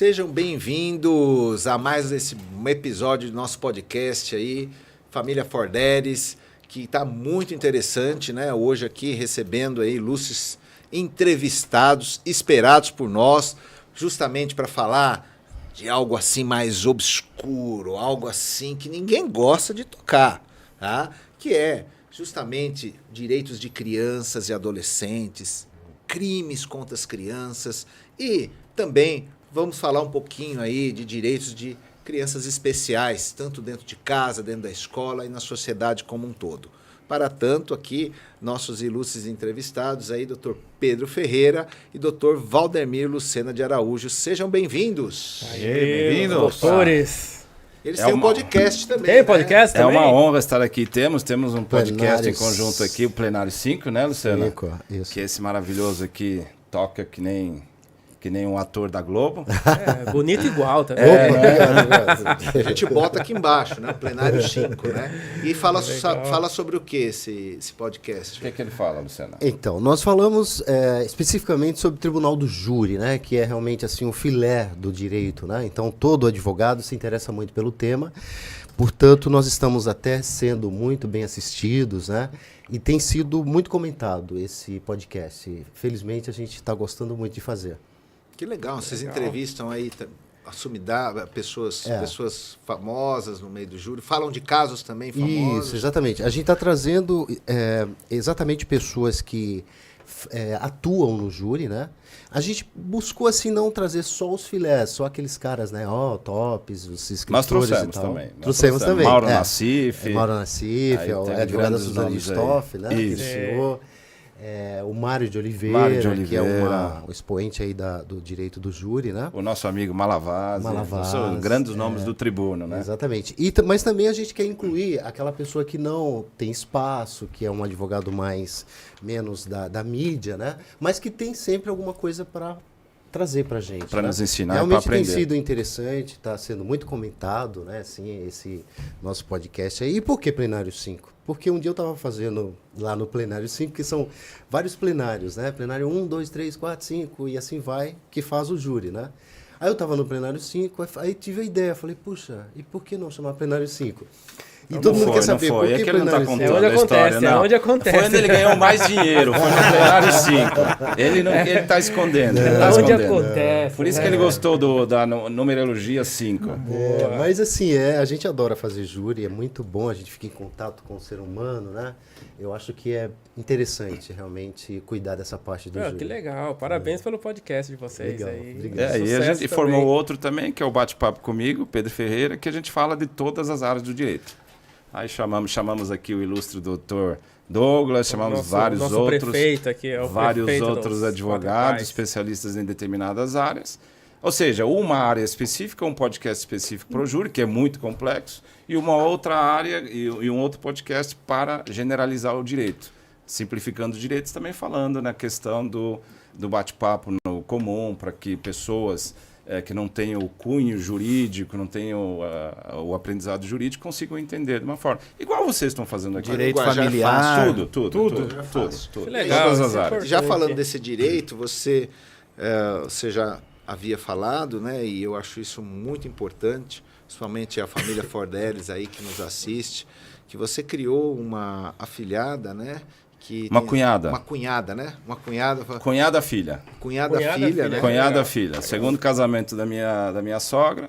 Sejam bem-vindos a mais um episódio do nosso podcast aí, Família Forderes, que está muito interessante, né? Hoje aqui recebendo aí ilustres entrevistados, esperados por nós, justamente para falar de algo assim mais obscuro, algo assim que ninguém gosta de tocar, tá? Que é justamente direitos de crianças e adolescentes, crimes contra as crianças e também vamos falar um pouquinho aí de direitos de crianças especiais, tanto dentro de casa, dentro da escola e na sociedade como um todo. Para tanto, aqui, nossos ilustres entrevistados aí, Dr. Pedro Ferreira e Dr. Valdemir Lucena de Araújo. Sejam bem-vindos. Bem-vindos. Doutores. Eles têm um podcast também. Tem podcast É também? uma honra estar aqui. Temos um podcast Plenário em conjunto aqui, o Plenário 5, né, Luciana? 5, isso. Que esse maravilhoso aqui toca que nem um ator da Globo. É, bonito igual, tá? A gente bota aqui embaixo, né? Plenário 5, né? E fala sobre o que esse podcast? O que ele fala, Luciana? Então, nós falamos especificamente sobre o Tribunal do Júri, né? Que é realmente assim o filé do direito, né? Então, todo advogado se interessa muito pelo tema. Portanto, nós estamos até sendo muito bem assistidos, né? E tem sido muito comentado esse podcast. Felizmente, a gente está gostando muito de fazer. Que legal, vocês entrevistam aí pessoas famosas no meio do júri, falam de casos também famosos. Isso, exatamente. A gente está trazendo exatamente pessoas que atuam no júri, né? A gente buscou, assim, não trazer só os filés, só aqueles caras, né? Tops, os escritores. Nós trouxemos e tal. também. Trouxemos também. Mauro Nassif. Mauro Nassif, a advogada Suzane Stoff, né? Isso. Que senhor. O Mário de Oliveira, que é um expoente aí do direito do júri, né? O nosso amigo Malavaz. São grandes nomes do tribuno, né? Exatamente. Mas também a gente quer incluir aquela pessoa que não tem espaço, que é um advogado menos da mídia, né? Mas que tem sempre alguma coisa para trazer para a gente. Para nos ensinar e para Realmente aprender. tem sido interessante, está sendo muito comentado, né? Assim, esse nosso podcast aí. E por que Plenário 5? Porque um dia eu estava fazendo lá no Plenário 5, que são vários plenários, né? Plenário 1, 2, 3, 4, 5 e assim vai, que faz o júri, né? Aí eu estava no Plenário 5, aí tive a ideia, falei, puxa, e por que não chamar Plenário 5? E todo mundo quer saber por que é que ele não está Plenário 5? contando a história, não. É onde acontece. Foi onde ele ganhou mais dinheiro, foi no Plenário 5. Ele está escondendo. É onde acontece. Por isso que ele gostou da numerologia 5. Mas assim, a gente adora fazer júri, é muito bom, a gente fica em contato com o ser humano, né? Eu acho que é interessante realmente cuidar dessa parte do júri. Que legal, parabéns pelo podcast de vocês. Legal, aí. obrigado. E a gente formou outro também, que é o Bate-Papo Comigo, Pedro Ferreira, que a gente fala de todas as áreas do direito. Aí chamamos aqui o ilustre doutor Douglas, chamamos vários outros advogados, especialistas em determinadas áreas. Ou seja, uma área específica, um podcast específico para o júri, que é muito complexo, e uma outra área e um outro podcast para generalizar o direito. Simplificando direitos, também falando na questão do bate-papo no comum, para que pessoas que não tenham o cunho jurídico, não tenham o aprendizado jurídico, consigam entender de uma forma. Igual vocês estão fazendo aqui. Direito familiar. Tudo. Que legal. Todas as áreas. Já falando desse direito, você já havia falado, né? E eu acho isso muito importante, principalmente a família Forderes aí que nos assiste, que você criou uma afilhada, né? Cunhada. Uma cunhada, né? Uma cunhada. Cunhada filha. Cunhada filha, né? Cunhada filha. Segundo casamento da minha sogra.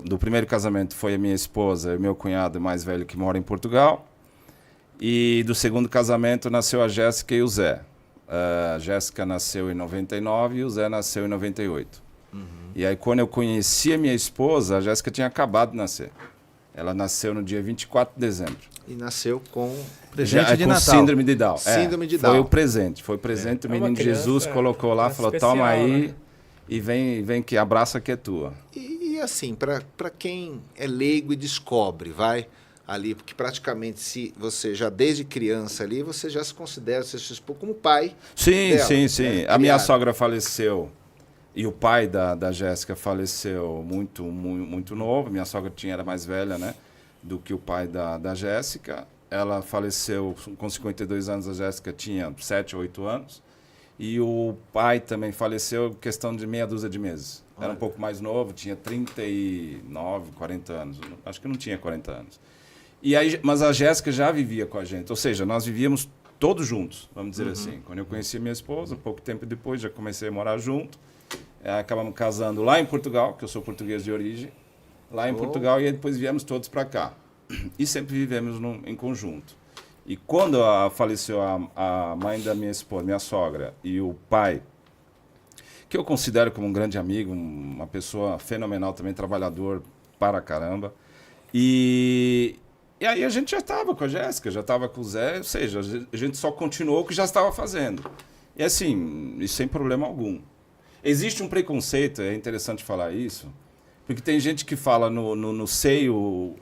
Do primeiro casamento foi a minha esposa e meu cunhado mais velho que mora em Portugal. E do segundo casamento nasceu a Jéssica e o Zé. A Jéssica nasceu em 99 e o Zé nasceu em 98. E aí quando eu conheci a minha esposa, a Jéssica tinha acabado de nascer. Ela nasceu no dia 24 de dezembro. E nasceu com presente de Natal. Síndrome de Down. Síndrome de Down. Foi o presente. O menino Jesus colocou lá, falou, especial, toma aí, né? E vem que abraça que é tua. E assim, para quem é leigo e descobre, ali, porque praticamente se você já desde criança ali, você já se considera, você se expõe como pai. Sim, dela, sim. Né? A minha sogra faleceu e o pai da Jéssica faleceu muito, muito, muito novo. Minha sogra era mais velha, né, do que o pai da Jéssica. Ela faleceu com 52 anos, a Jéssica tinha 7 ou 8 anos. E o pai também faleceu questão de meia dúzia de meses. Era um pouco mais novo, tinha 39, 40 anos. Acho que não tinha 40 anos. E aí, mas a Jéssica já vivia com a gente. Ou seja, nós vivíamos todos juntos, vamos dizer assim. Quando eu conheci minha esposa, pouco tempo depois, já comecei a morar junto. Acabamos casando lá em Portugal, que eu sou português de origem. Lá em Portugal, e aí depois viemos todos para cá. E sempre vivemos em conjunto. E quando faleceu a mãe da minha esposa, minha sogra, e o pai, que eu considero como um grande amigo, uma pessoa fenomenal também, trabalhador para caramba. E aí a gente já estava com a Jéssica, já estava com o Zé, ou seja, a gente só continuou o que já estava fazendo. E assim, e sem problema algum. Existe um preconceito, é interessante falar isso, porque tem gente que fala no seio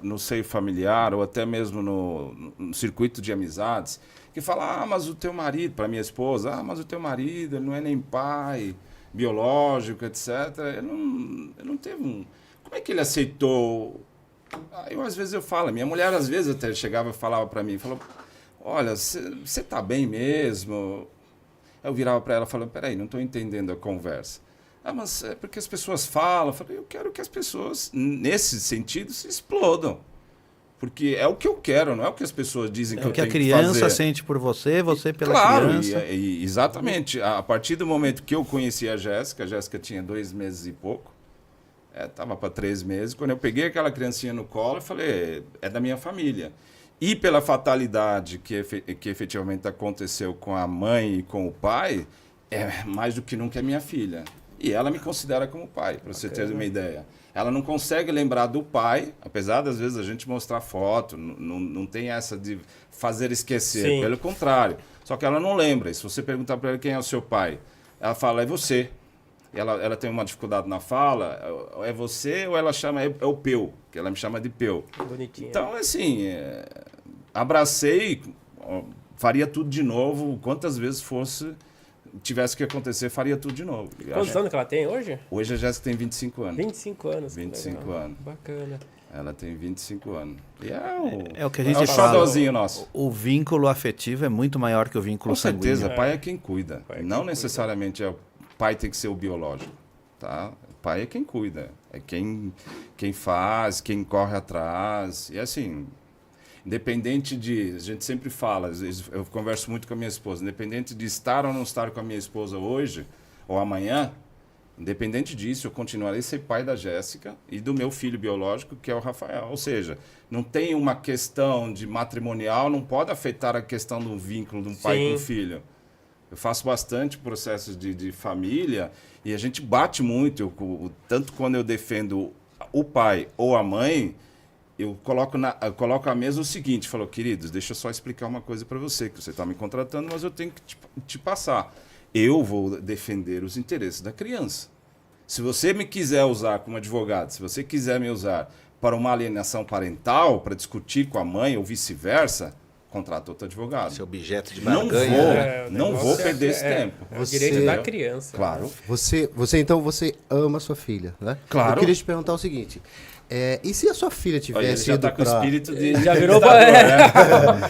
familiar, ou até mesmo no circuito de amizades, que fala, mas o teu marido, para minha esposa, mas o teu marido, ele não é nem pai biológico, etc. Ele não teve um... Como é que ele aceitou? Às vezes eu falo, minha mulher às vezes até chegava e falava para mim, falou, olha, você tá bem mesmo? Eu virava para ela falando, peraí, não estou entendendo a conversa. Mas é porque as pessoas falam. Eu falei, eu quero que as pessoas, nesse sentido, se explodam. Porque é o que eu quero, não é o que as pessoas dizem que eu tenho que fazer. É o que a criança sente por você, você pela criança. Claro, exatamente. A partir do momento que eu conheci a Jéssica tinha 2 meses e pouco, estava para 3 meses, quando eu peguei aquela criancinha no colo, eu falei, é da minha família. E pela fatalidade que efetivamente aconteceu com a mãe e com o pai, mais do que nunca é minha filha. E ela me considera como pai, para você ter uma ideia. Ela não consegue lembrar do pai, apesar das vezes a gente mostrar foto, não tem essa de fazer esquecer, Sim. pelo contrário. Só que ela não lembra. E se você perguntar para ela quem é o seu pai, ela fala, é você. E ela tem uma dificuldade na fala, é você ou ela chama, é o Peu, que ela me chama de Peu. Bonitinha. Então, assim, abracei, faria tudo de novo, quantas vezes tivesse que acontecer, faria tudo de novo. Quantos anos que ela tem hoje? Hoje a Jéssica tem 25 anos. 25 anos. 25 legal. anos. Bacana. Ela tem 25 anos. E É o que a gente o fala. xodózinho nosso. O vínculo afetivo é muito maior que o vínculo Com certeza, sanguíneo. pai é quem cuida. Pai é quem Não cuida. necessariamente o pai tem que ser o biológico. Tá? Pai é quem cuida. É quem faz, quem corre atrás. E assim... Independente de... A gente sempre fala, às vezes eu converso muito com a minha esposa, independente de estar ou não estar com a minha esposa hoje ou amanhã, independente disso, eu continuarei a ser pai da Jéssica e do meu filho biológico, que é o Rafael. Ou seja, não tem uma questão de matrimonial, não pode afetar a questão do vínculo de um pai com um filho. Eu faço bastante processos de família e a gente bate muito, tanto quando eu defendo o pai ou a mãe... Eu coloco à mesa o seguinte, falou, queridos, deixa eu só explicar uma coisa para você, que você está me contratando, mas eu tenho que te passar. Eu vou defender os interesses da criança. Se você me quiser usar como advogado, se você quiser me usar para uma alienação parental, para discutir com a mãe ou vice-versa, contrata outro advogado. Esse é objeto de Não barganha. não vou perder esse tempo. É o direito da criança. Claro. Você ama sua filha, né? Claro. Eu queria te perguntar o seguinte. E se a sua filha Olha, tivesse ele já ido está com o pra... espírito de... Já virou...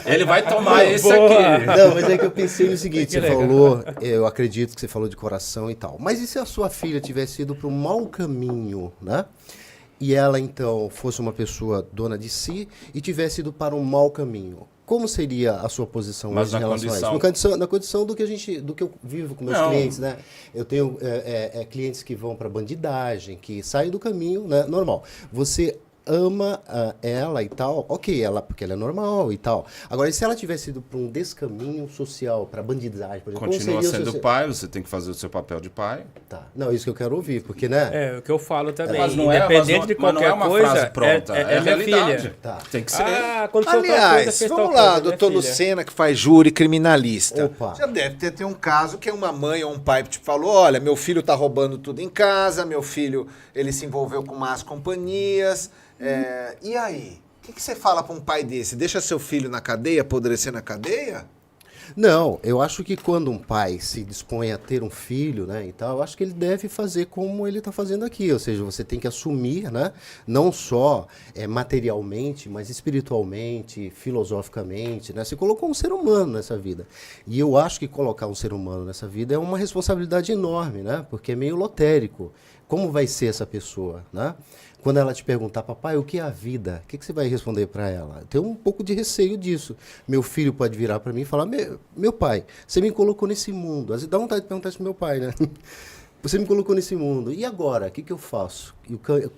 Ele vai tomar esse Boa. aqui. Não, mas é que eu pensei no seguinte, Que você legal. falou, eu acredito que você falou de coração e tal, mas e se a sua filha tivesse ido para um mau caminho, né? E ela, então, fosse uma pessoa dona de si e tivesse ido para um mau caminho? Como seria a sua posição Mas hoje em na relação a isso? Na condição do que eu vivo com meus Não. clientes, né? Eu tenho clientes que vão para bandidagem, que saem do caminho, né? Normal. Você ama ela e tal, ok, porque ela é normal e tal. Agora, e se ela tivesse ido para um descaminho social, para bandidagem, por exemplo, Continua como seria sendo pai, você tem que fazer o seu papel de pai. Tá. Não, isso que eu quero ouvir, porque, né? É, o que eu falo também. Mas não é, Independente de mas não qualquer é uma coisa, frase pronta, é minha realidade. filha. Tá. Tem que ser. Quando for tal coisa, Aliás, fez tal vamos coisa, lá, minha doutor filha. Lucena, que faz júri criminalista. Opa. Já deve ter um caso que uma mãe ou um pai te falou, olha, meu filho tá roubando tudo em casa, meu filho, ele se envolveu com más companhias, e aí? O que você fala para um pai desse? Deixa seu filho na cadeia, apodrecer na cadeia? Não, eu acho que quando um pai se dispõe a ter um filho, né, e tal, eu acho que ele deve fazer como ele está fazendo aqui, ou seja, você tem que assumir, né, não só materialmente, mas espiritualmente, filosoficamente, né, você colocou um ser humano nessa vida. E eu acho que colocar um ser humano nessa vida é uma responsabilidade enorme, né, porque é meio lotérico. Como vai ser essa pessoa, né? Quando ela te perguntar, papai, o que é a vida? O que você vai responder para ela? Eu tenho um pouco de receio disso. Meu filho pode virar para mim e falar, meu pai, você me colocou nesse mundo. Às vezes dá vontade de perguntar isso pro meu pai, né? Você me colocou nesse mundo. E agora? O que eu faço?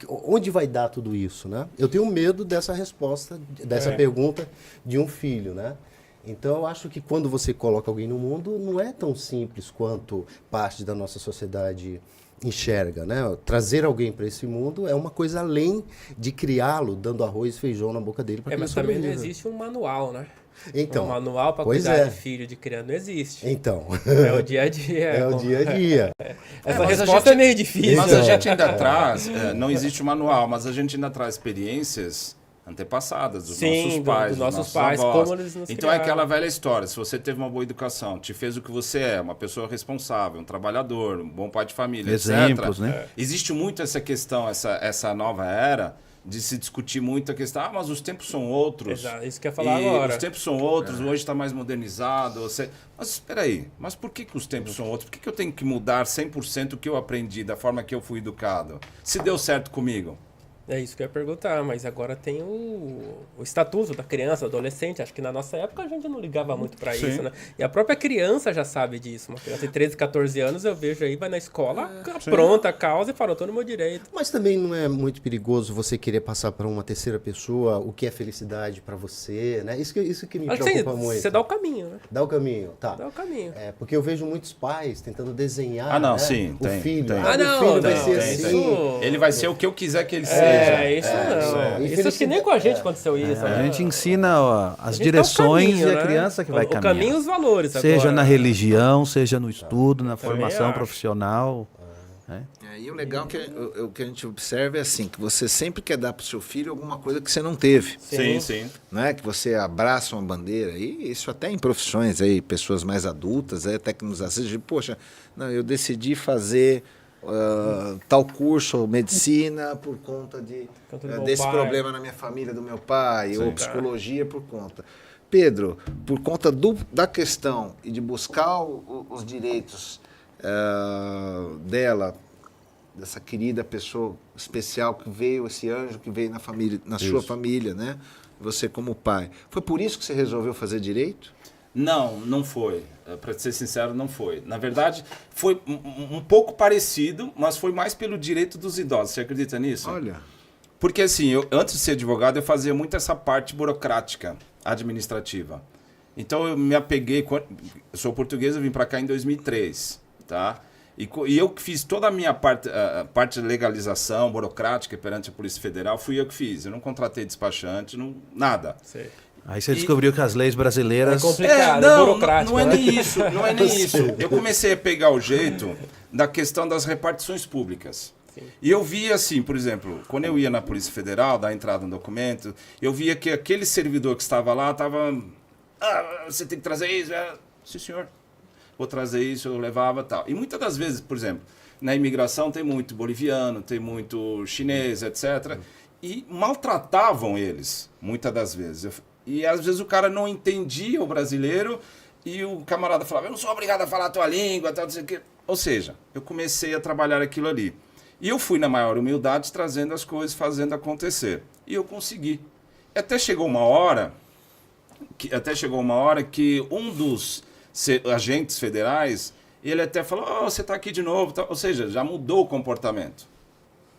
Onde vai dar tudo isso, né? Eu tenho medo dessa resposta, dessa pergunta de um filho, né? Então, eu acho que quando você coloca alguém no mundo, não é tão simples quanto parte da nossa sociedade enxerga, né? Trazer alguém para esse mundo é uma coisa além de criá-lo, dando arroz e feijão na boca dele para que ele Mas também não sobreviva. existe um manual, né? Então, um manual para pois cuidar é. de filho, de criança, não existe. Então, É o dia a dia. é o dia a dia. Essa mas a resposta gente- é meio difícil. Mas Então, a gente ainda traz, não existe o manual, mas a gente ainda traz experiências antepassadas dos Sim, nossos do- pais, dos dos nossos nossos pais, avós. como eles nos Então é criaram. aquela velha história, se você teve uma boa educação, te fez o que você é, uma pessoa responsável, um trabalhador, um bom pai de família, Exemplos, etc. né? Existe muito essa questão, essa nova era de se discutir muito a questão, mas os tempos são outros. Exato, isso que eu ia falar E agora. Os tempos são outros, hoje está mais modernizado. Mas espera aí, mas por que os tempos são outros? Por que eu tenho que mudar 100% o que eu aprendi, da forma que eu fui educado? Se deu certo comigo. É isso que eu ia perguntar, mas agora tem o estatuto da criança, do adolescente. Acho que na nossa época a gente não ligava muito pra Sim. isso, né? E a própria criança já sabe disso. Uma criança de 13, 14 anos, eu vejo aí, vai na escola, pronta a causa e fala, tô no meu direito. Mas também não é muito perigoso você querer passar para uma terceira pessoa o que é felicidade para você, né? Isso que me Acho que preocupa muito. você dá o caminho, né? Dá o caminho, tá. Dá o caminho. É, porque eu vejo muitos pais tentando desenhar, Ah, não, né, sim, o tem, filho. tem. Ah, Ah, meu não, filho vai não, ser tem, assim. tem. Ele vai ser o que eu quiser que ele seja. Isso não. Isso acho que nem com a gente aconteceu isso. A né? gente ensina ó, as A gente dá o direções caminho, e a né? criança que vai O caminhar. caminho e os valores. Seja agora. na religião, seja no estudo, na formação acho. profissional. né? E o legal é que o que a gente observa é assim, que você sempre quer dar para o seu filho alguma coisa que você não teve. Sim, sim. Não é que você abraça uma bandeira, e isso até em profissões aí, pessoas mais adultas, até que nos assistem, poxa, não, eu decidi fazer tal curso, medicina, por conta Conta do meu desse pai. problema na minha família, do meu pai, ou Sim. psicologia por conta. Pedro, por conta da questão e de buscar os direitos dela, dessa querida pessoa especial que veio, esse anjo que veio na família, na sua família, né? Você como pai. Foi por isso que você resolveu fazer direito? Não, não foi. Para ser sincero, não foi. Na verdade, foi um pouco parecido, mas foi mais pelo direito dos idosos. Você acredita nisso? Olha. Porque assim, antes de ser advogado, eu fazia muito essa parte burocrática, administrativa. Então eu me apeguei, eu sou português, eu vim para cá em 2003, tá? E eu que fiz toda a minha parte de legalização burocrática perante a Polícia Federal, fui eu que fiz. Eu não contratei despachante, nada. Sei. Aí você descobriu que as leis brasileiras... É complicado, é burocrático. não é né? nem isso, não é nem isso. Eu comecei a pegar o jeito da questão das repartições públicas. Sim. E eu via assim, por exemplo, quando eu ia na Polícia Federal, dar entrada no documento, eu via que aquele servidor que estava lá estava... você tem que trazer isso? Sim, senhor. Vou trazer isso, eu levava tal. E muitas das vezes, por exemplo, na imigração tem muito boliviano, tem muito chinês, etc. E maltratavam eles, muitas das vezes. E às vezes o cara não entendia o brasileiro e o camarada falava, eu não sou obrigado a falar a tua língua, tal, não sei o quê. Ou seja, eu comecei a trabalhar aquilo ali. E eu fui na maior humildade trazendo as coisas, fazendo acontecer. E eu consegui. Até chegou uma hora que um dos agentes federais, ele até falou, você está aqui de novo. Tá? Ou seja, já mudou o comportamento.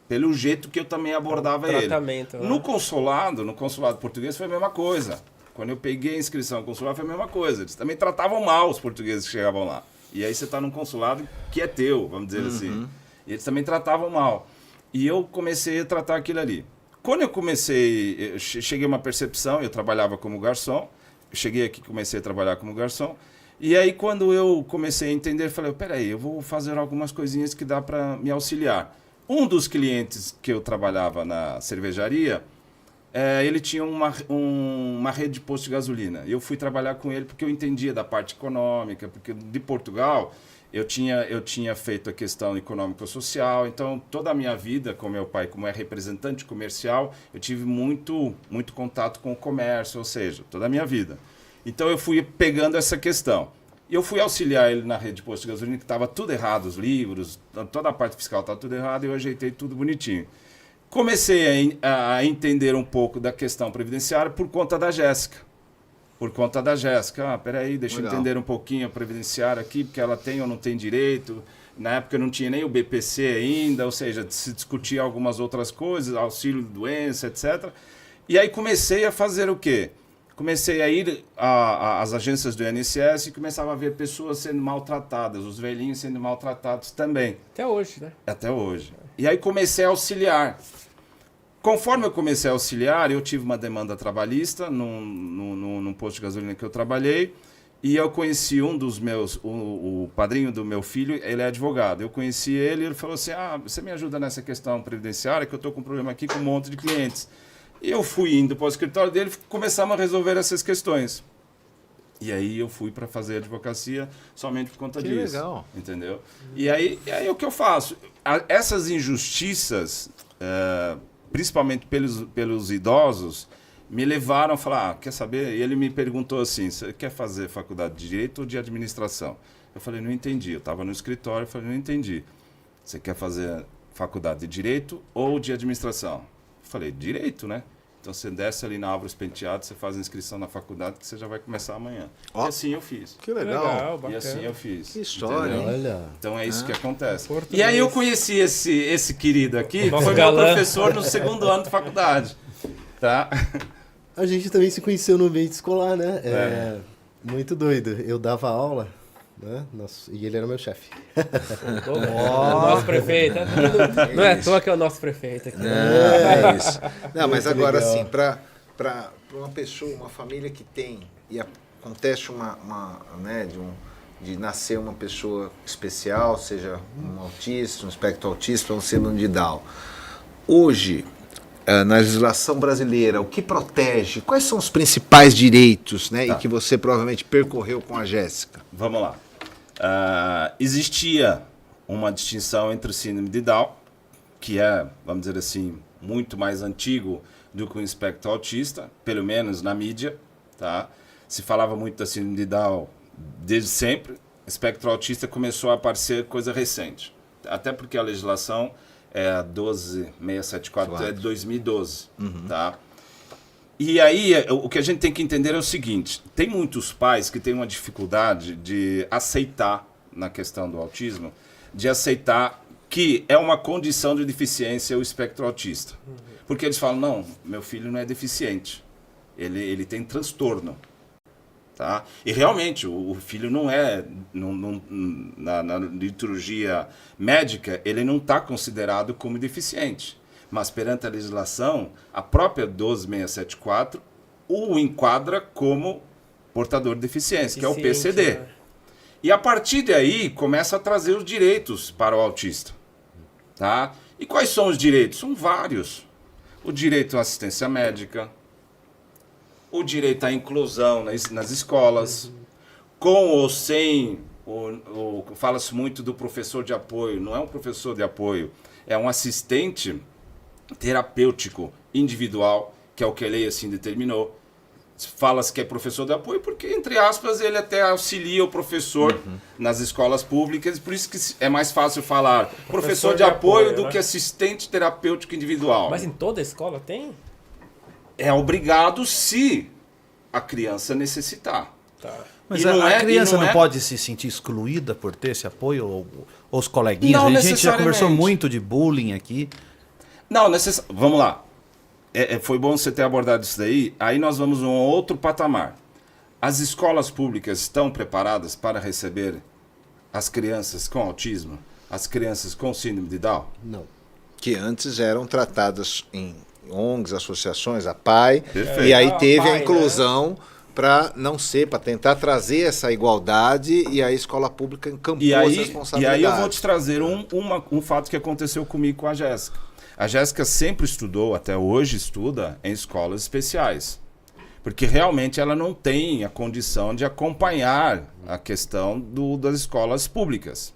Pelo jeito que eu também abordava ele. Tratamento, né? No consulado português foi a mesma coisa. Quando eu peguei a inscrição no consulado foi a mesma coisa. Eles também tratavam mal os portugueses que chegavam lá. E aí você está num consulado que é teu, vamos dizer assim. E eles também tratavam mal. E eu comecei a tratar aquilo ali. Quando eu cheguei a uma percepção, eu trabalhava como garçom. Eu cheguei aqui e comecei a trabalhar como garçom. E aí quando eu comecei a entender, eu falei, peraí, eu vou fazer algumas coisinhas que dá para me auxiliar. Um dos clientes que eu trabalhava na cervejaria, ele tinha uma rede de posto de gasolina. Eu fui trabalhar com ele porque eu entendia da parte econômica, porque de Portugal eu tinha feito a questão econômico-social, então toda a minha vida com meu pai, como é representante comercial, eu tive muito contato com o comércio, ou seja, toda a minha vida. Então eu fui pegando essa questão. E eu fui auxiliar ele na rede de posto de gasolina, que estava tudo errado, os livros, toda a parte fiscal estava tudo errado, e eu ajeitei tudo bonitinho. Comecei a entender um pouco da questão previdenciária por conta da Jéssica. Peraí, deixa eu entender um pouquinho a previdenciária aqui, porque ela tem ou não tem direito. Na época não tinha nem o BPC ainda, ou seja, se discutia algumas outras coisas, auxílio de doença, etc. E aí comecei a fazer o quê? Comecei a ir às agências do INSS e começava a ver pessoas sendo maltratadas, os velhinhos sendo maltratados também. Até hoje, né? Até hoje. E aí comecei a auxiliar. Conforme eu comecei a auxiliar, eu tive uma demanda trabalhista num posto de gasolina que eu trabalhei, e eu conheci um dos meus, o padrinho do meu filho, ele é advogado. Eu conheci ele e ele falou assim, você me ajuda nessa questão previdenciária, que eu estou com um problema aqui com um monte de clientes. E eu fui indo para o escritório dele e começamos a resolver essas questões. E aí eu fui para fazer advocacia somente por conta disso. Que legal. Entendeu? E aí o que eu faço? Essas injustiças, principalmente pelos idosos, me levaram a falar, quer saber? E ele me perguntou assim, você quer fazer faculdade de Direito ou de Administração? Eu falei, não entendi. Eu estava no escritório, eu falei, não entendi. Você quer fazer faculdade de Direito ou de Administração? Eu falei, Direito, né? Então você desce ali na Álvares Penteado, você faz a inscrição na faculdade que você já vai começar amanhã. E assim eu fiz. Que legal. E assim eu fiz. Que história. Olha. Então é isso que acontece. Português. E aí eu conheci esse querido aqui, Nosso foi galã. meu professor no segundo ano de faculdade. Tá? A gente também se conheceu no ambiente escolar, né? Muito doido. Eu dava aula, né? E ele era meu chefe. Nosso prefeito. Não é à toa que é o nosso prefeito aqui. É isso. Não, mas Muito agora legal. assim, para uma pessoa, uma família que tem, e acontece de nascer uma pessoa especial, seja um autista, um espectro autista ou um síndrome de Down. Hoje, na legislação brasileira, o que protege? Quais são os principais direitos, né, e que você provavelmente percorreu com a Jéssica? Vamos lá. Existia uma distinção entre o síndrome de Down, que é, vamos dizer assim, muito mais antigo do que o espectro autista, pelo menos na mídia, tá? Se falava muito da síndrome de Down desde sempre. Espectro autista começou a aparecer coisa recente, até porque a legislação é a 12674, é de 2012, tá? E aí, o que a gente tem que entender é o seguinte, tem muitos pais que têm uma dificuldade de aceitar, na questão do autismo, de aceitar que é uma condição de deficiência o espectro autista. Porque eles falam, não, meu filho não é deficiente, ele tem transtorno. Tá? E realmente, o filho não é, na liturgia médica, ele não está considerado como deficiente. Mas perante a legislação, a própria 12674 o enquadra como portador de deficiência, que é o PCD. Né? E a partir daí, começa a trazer os direitos para o autista. Tá? E quais são os direitos? São vários. O direito à assistência médica, o direito à inclusão nas escolas, com ou sem, fala-se muito do professor de apoio, não é um professor de apoio, é um assistente terapêutico individual, que é o que a lei assim determinou. Fala-se que é professor de apoio porque, entre aspas, ele até auxilia o professor nas escolas públicas, por isso que é mais fácil falar professor de apoio do né? que assistente terapêutico individual. Mas em toda escola tem? É obrigado se a criança necessitar. Tá. Mas E não a é- criança e não não é- pode se sentir excluída por ter esse apoio? Ou os coleguinhas? Não A gente já conversou necessariamente. muito de bullying aqui. Não, vamos lá. Foi bom você ter abordado isso daí. Aí nós vamos a um outro patamar. As escolas públicas estão preparadas para receber as crianças com autismo? As crianças com síndrome de Down? Não. Que antes eram tratadas em ONGs, associações, a PAI, Perfeito. e aí A teve PAI, a inclusão para não ser, para tentar trazer essa igualdade, e a escola pública encampou E essa aí responsabilidade. eu vou te trazer um fato que aconteceu comigo com a Jéssica. A Jéssica sempre estudou, até hoje estuda, em escolas especiais. Porque realmente ela não tem a condição de acompanhar a questão das escolas públicas.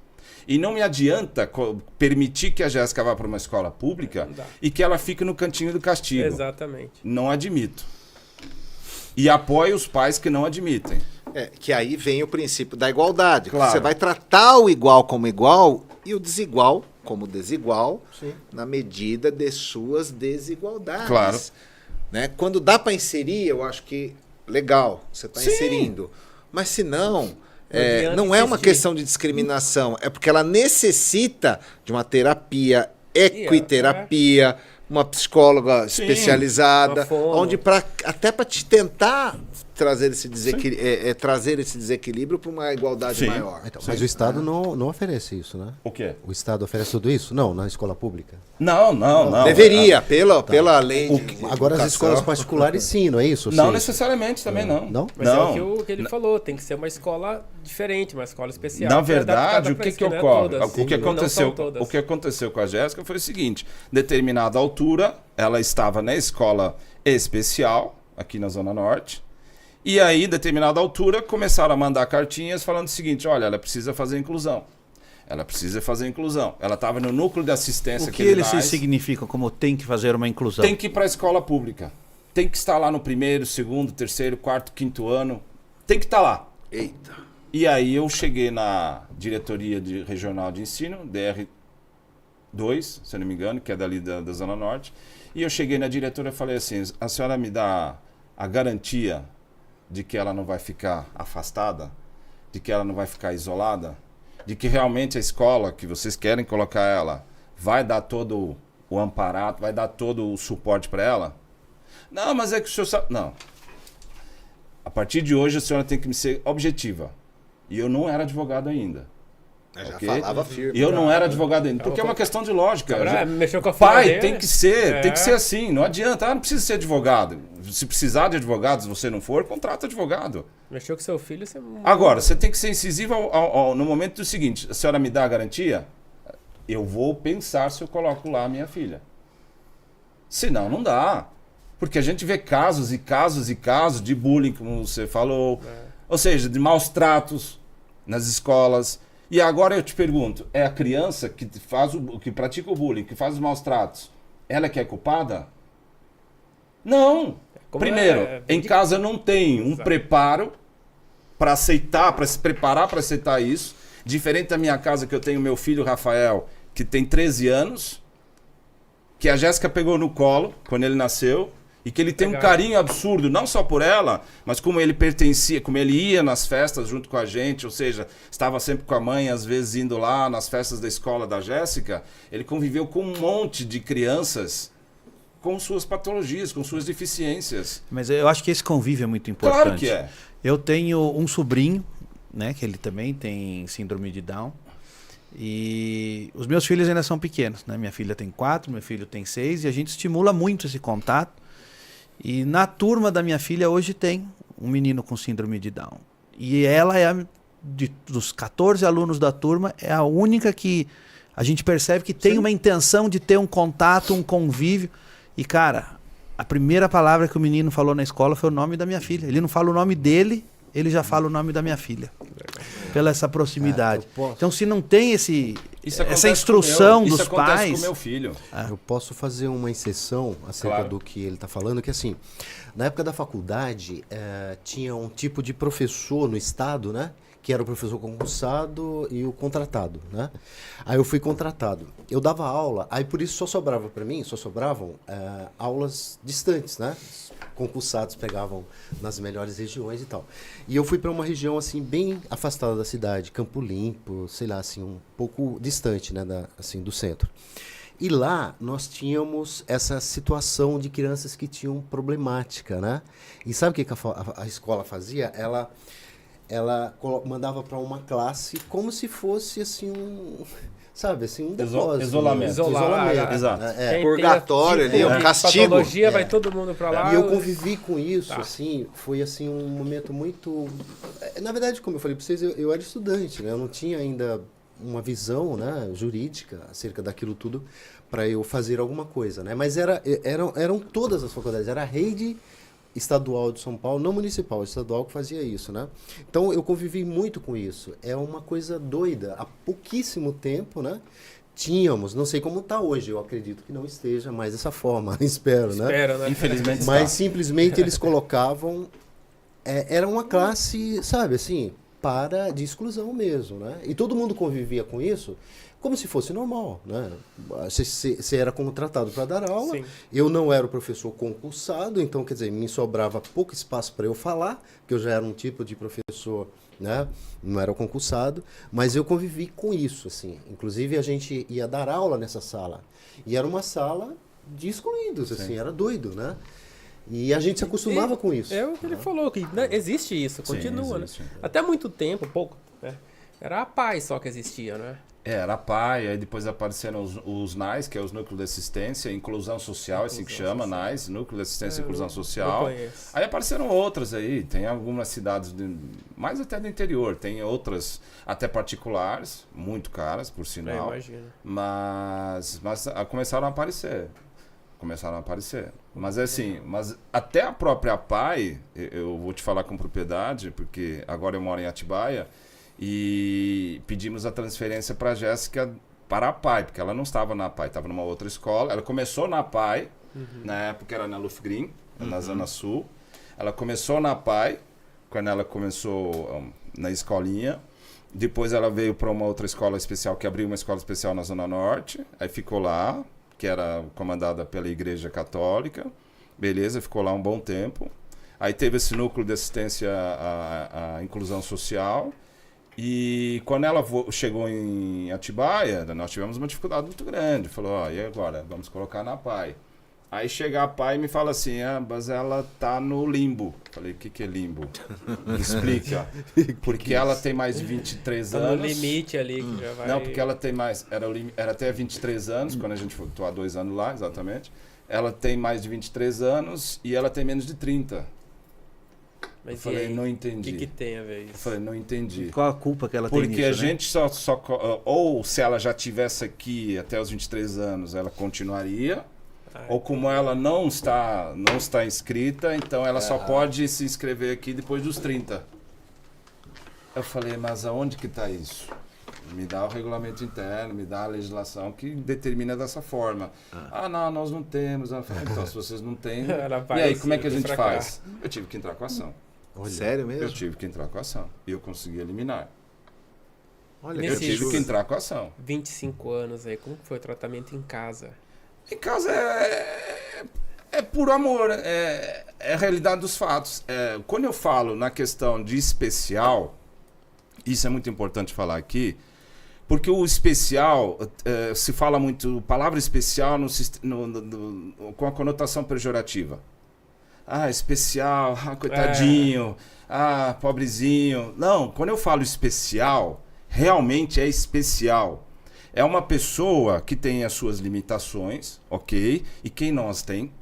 E não me adianta permitir que a Jéssica vá para uma escola pública e que ela fique no cantinho do castigo. Exatamente. Não admito. E apoio os pais que não admitem. Que aí vem o princípio da igualdade. Claro. Você vai tratar o igual como igual e o desigual como desigual, na medida de suas desigualdades. Claro. Né? Quando dá para inserir, eu acho que legal, você está inserindo. Mas se não, não é uma questão de discriminação, é porque ela necessita de uma terapia, equiterapia, uma psicóloga especializada, onde até para te tentar trazer esse desequilíbrio para uma igualdade maior. Então, mas o Estado não oferece isso, né? O quê? O Estado oferece tudo isso? Não, na escola pública. Não. Deveria, pela lei. Agora as escolas particulares sim, não é isso? Não necessariamente também não. Não? Mas é o que ele falou, tem que ser uma escola diferente, uma escola especial. Na verdade, o que ocorre? O que aconteceu com a Jéssica foi o seguinte: determinada altura, ela estava na escola especial, aqui na Zona Norte, e aí, determinada altura, começaram a mandar cartinhas falando o seguinte: olha, ela precisa fazer inclusão. Ela precisa fazer inclusão. Ela estava no núcleo de assistência. O que eles significam como tem que fazer uma inclusão? Tem que ir para a escola pública. Tem que estar lá no 1º, 2º, 3º, 4º, 5º ano. Tem que estar lá. Eita. E aí eu cheguei na diretoria regional de ensino, DR2, se eu não me engano, que é dali da Zona Norte. E eu cheguei na diretora e falei assim: a senhora me dá a garantia de que ela não vai ficar afastada, de que ela não vai ficar isolada, de que realmente a escola que vocês querem colocar ela vai dar todo o amparato, vai dar todo o suporte para ela? Não, mas é que o senhor sabe... Não. A partir de hoje a senhora tem que me ser objetiva. E eu não era advogado ainda. Já Okay? falava firme. Eu não era advogado ainda, porque é uma questão de lógica. Mexeu com a Pai, tem que ser assim, não adianta. Não precisa ser advogado. Se precisar de advogados, se você não for, contrata advogado. Mexeu com seu filho, você... Agora, você tem que ser incisivo no momento do seguinte: a senhora me dá a garantia, eu vou pensar se eu coloco lá a minha filha. Senão, não dá. Porque a gente vê casos e casos e casos de bullying, como você falou. Ou seja, de maus tratos nas escolas. E agora eu te pergunto, é a criança que pratica o bullying, que faz os maus tratos, ela que é culpada? Não. Primeiro, em casa não tem um preparo para aceitar, para se preparar para aceitar isso. Diferente da minha casa, que eu tenho meu filho Rafael, que tem 13 anos, que a Jéssica pegou no colo quando ele nasceu, e que ele tem um carinho absurdo, não só por ela, mas como ele pertencia, como ele ia nas festas junto com a gente, ou seja, estava sempre com a mãe, às vezes indo lá nas festas da escola da Jéssica. Ele conviveu com um monte de crianças com suas patologias, com suas deficiências. Mas eu acho que esse convívio é muito importante. Claro que é. Eu tenho um sobrinho, né, que ele também tem síndrome de Down. E os meus filhos ainda são pequenos, né? Minha filha tem 4, meu filho tem 6, e a gente estimula muito esse contato. E na turma da minha filha hoje tem um menino com síndrome de Down. E ela dos 14 alunos da turma, é a única que a gente percebe que tem uma intenção de ter um contato, um convívio. E, cara, a primeira palavra que o menino falou na escola foi o nome da minha filha. Ele não fala o nome dele, ele já fala o nome da minha filha. Pela essa proximidade. Então, se não tem essa instrução dos isso acontece pais... com meu filho. Eu posso fazer uma exceção acerca do que ele está falando, que assim, na época da faculdade, tinha um tipo de professor no estado, né? Que era o professor concursado e o contratado, né? Aí eu fui contratado. Eu dava aula, aí por isso só sobravam aulas distantes, né? Concursados pegavam nas melhores regiões e tal. E eu fui para uma região assim bem afastada da cidade, Campo Limpo, sei lá, assim, um pouco distante, né, assim, do centro. E lá nós tínhamos essa situação de crianças que tinham problemática, né? E sabe o que a escola fazia? Ela mandava para uma classe como se fosse assim sabe, assim, um depósito. Isolamento. Exato. Purgatório ali, um castigo. Patologia, vai todo mundo para lá. E eu convivi com isso, assim, foi assim um momento muito... Na verdade, como eu falei para vocês, eu era estudante, né? Eu não tinha ainda uma visão, né, jurídica acerca daquilo tudo para eu fazer alguma coisa, né? Mas eram todas as faculdades, era a rede estadual de São Paulo, não municipal, estadual, que fazia isso, né? Então eu convivi muito com isso. É uma coisa doida. Há pouquíssimo tempo, né? Tínhamos, não sei como está hoje, eu acredito que não esteja mais dessa forma, espero, né? Espera, né? Infelizmente Mas está. simplesmente eles colocavam, era uma classe, sabe, assim, de exclusão mesmo, né? E todo mundo convivia com isso como se fosse normal, né? Você era contratado para dar aula, Sim. eu não era o professor concursado, então, quer dizer, me sobrava pouco espaço para eu falar, porque eu já era um tipo de professor, né? Não era concursado, mas eu convivi com isso, assim. Inclusive, a gente ia dar aula nessa sala, e era uma sala de excluídos, assim, era doido, né? E a gente se acostumava com isso. É o que ele falou, que né, existe isso, continua, existe. né? Até muito tempo, pouco, né? Era a paz só que existia, né? Era a PAI, aí depois apareceram os NAIS, que é os Núcleos de Assistência, Inclusão Social, assim que chama, NAIS, Núcleo de Assistência e Inclusão Não Social. conheço. Aí apareceram outras aí, tem algumas cidades, mais até do interior, tem outras até particulares, muito caras, por sinal. Imagino. Mas começaram a aparecer. Mas é assim, mas até a própria PAI, eu vou te falar com propriedade, porque agora eu moro em Atibaia, e pedimos a transferência para a Jéssica para a PAI, porque ela não estava na PAI, estava numa outra escola. Ela começou na PAI, na época era na Lufgren, na Zona Sul. Ela começou na PAI, quando ela começou na escolinha. Depois ela veio para uma outra escola especial, que abriu uma escola especial na Zona Norte. Aí ficou lá, que era comandada pela Igreja Católica. Beleza, ficou lá um bom tempo. Aí teve esse núcleo de assistência à inclusão social. E quando ela chegou em Atibaia, nós tivemos uma dificuldade muito grande. Falou, e agora? Vamos colocar na PAI. Aí chega a PAI e me fala assim, mas ela tá no limbo. Falei, o que é limbo? Me explica. Porque ela tem mais de 23 Tá anos. no limite ali que já vai... Não, porque ela tem mais... Era até 23 anos, quando a gente foi... Tô há 2 anos lá, exatamente. Ela tem mais de 23 anos e ela tem menos de 30. Mas Eu falei, e aí? não entendi. O que tem a ver isso? Eu falei, não entendi. Qual a culpa que ela tem Porque nisso, a né? gente só... Ou se ela já tivesse aqui até os 23 anos, ela continuaria. Ou como ela não está inscrita, então ela só pode se inscrever aqui depois dos 30. Eu falei, mas aonde que está isso? Me dá o regulamento interno, me dá a legislação que determina dessa forma. Não, nós não temos. Eu falei, então, se vocês não têm... E aí, como é que a gente faz? Eu tive que entrar com a ação. Olha, sério mesmo? Eu tive que entrar com a ação. E eu consegui eliminar. Olha, Nesse Eu tive justo. que entrar com a ação. 25 anos aí, como que foi o tratamento em casa? Em casa é puro amor, é a realidade dos fatos. Quando eu falo na questão de especial, isso é muito importante falar aqui, porque o especial, se fala muito, palavra especial com a conotação pejorativa. Especial, coitadinho, pobrezinho. Não, quando eu falo especial, realmente é especial. É uma pessoa que tem as suas limitações, ok? E quem não as tem?